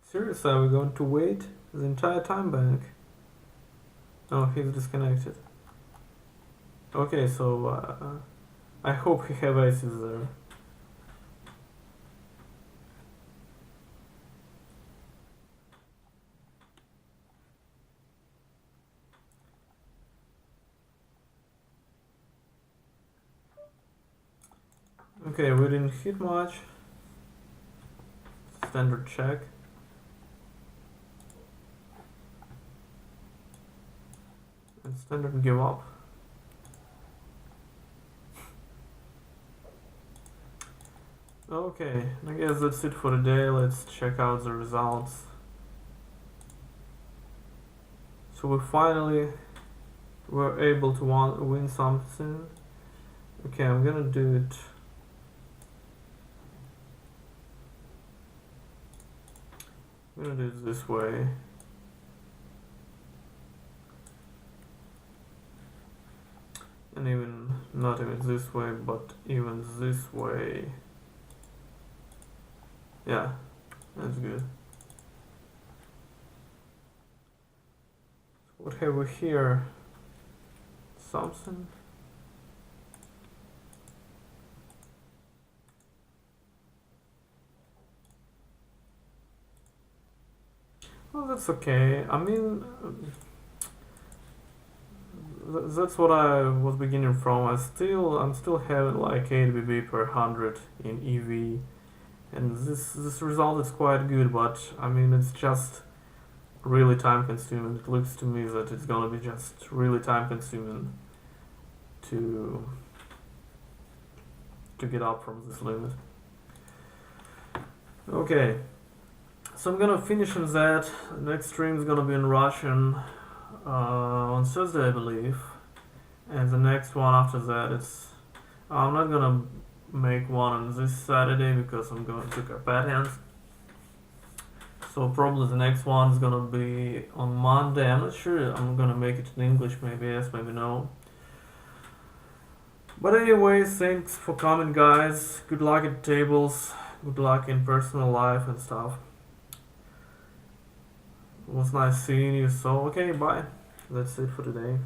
Seriously, are we going to wait the entire time bank? Oh, he's disconnected. Okay, so I hope he have aces there. Okay, we didn't hit much. Standard check. And standard give up. Okay, I guess that's it for the day. Let's check out the results. So we finally were able to win something. Okay, I'm gonna do it. I'm gonna do it this way. and even not even this way, but even this way. Yeah, that's good. What have we here? Something? Well, that's okay. I mean, that's what I was beginning from. I'm still having like 8 BB per 100 in EV, and this result is quite good. But I mean, it's just really time consuming. It looks to me that it's gonna be just really time consuming to get up from this limit. Okay, so I'm gonna finish in that. Next stream is gonna be in Russian on Thursday, I believe, and the next one after that it's. I'm not gonna make one on this Saturday because I'm going to Carpathians. So probably the next one is gonna be on Monday. I'm not sure I'm gonna make it in English. Maybe yes, maybe no. But anyway, thanks for coming, guys. Good luck at tables. Good luck in personal life and stuff. It was nice seeing you. So okay, bye. That's it for today.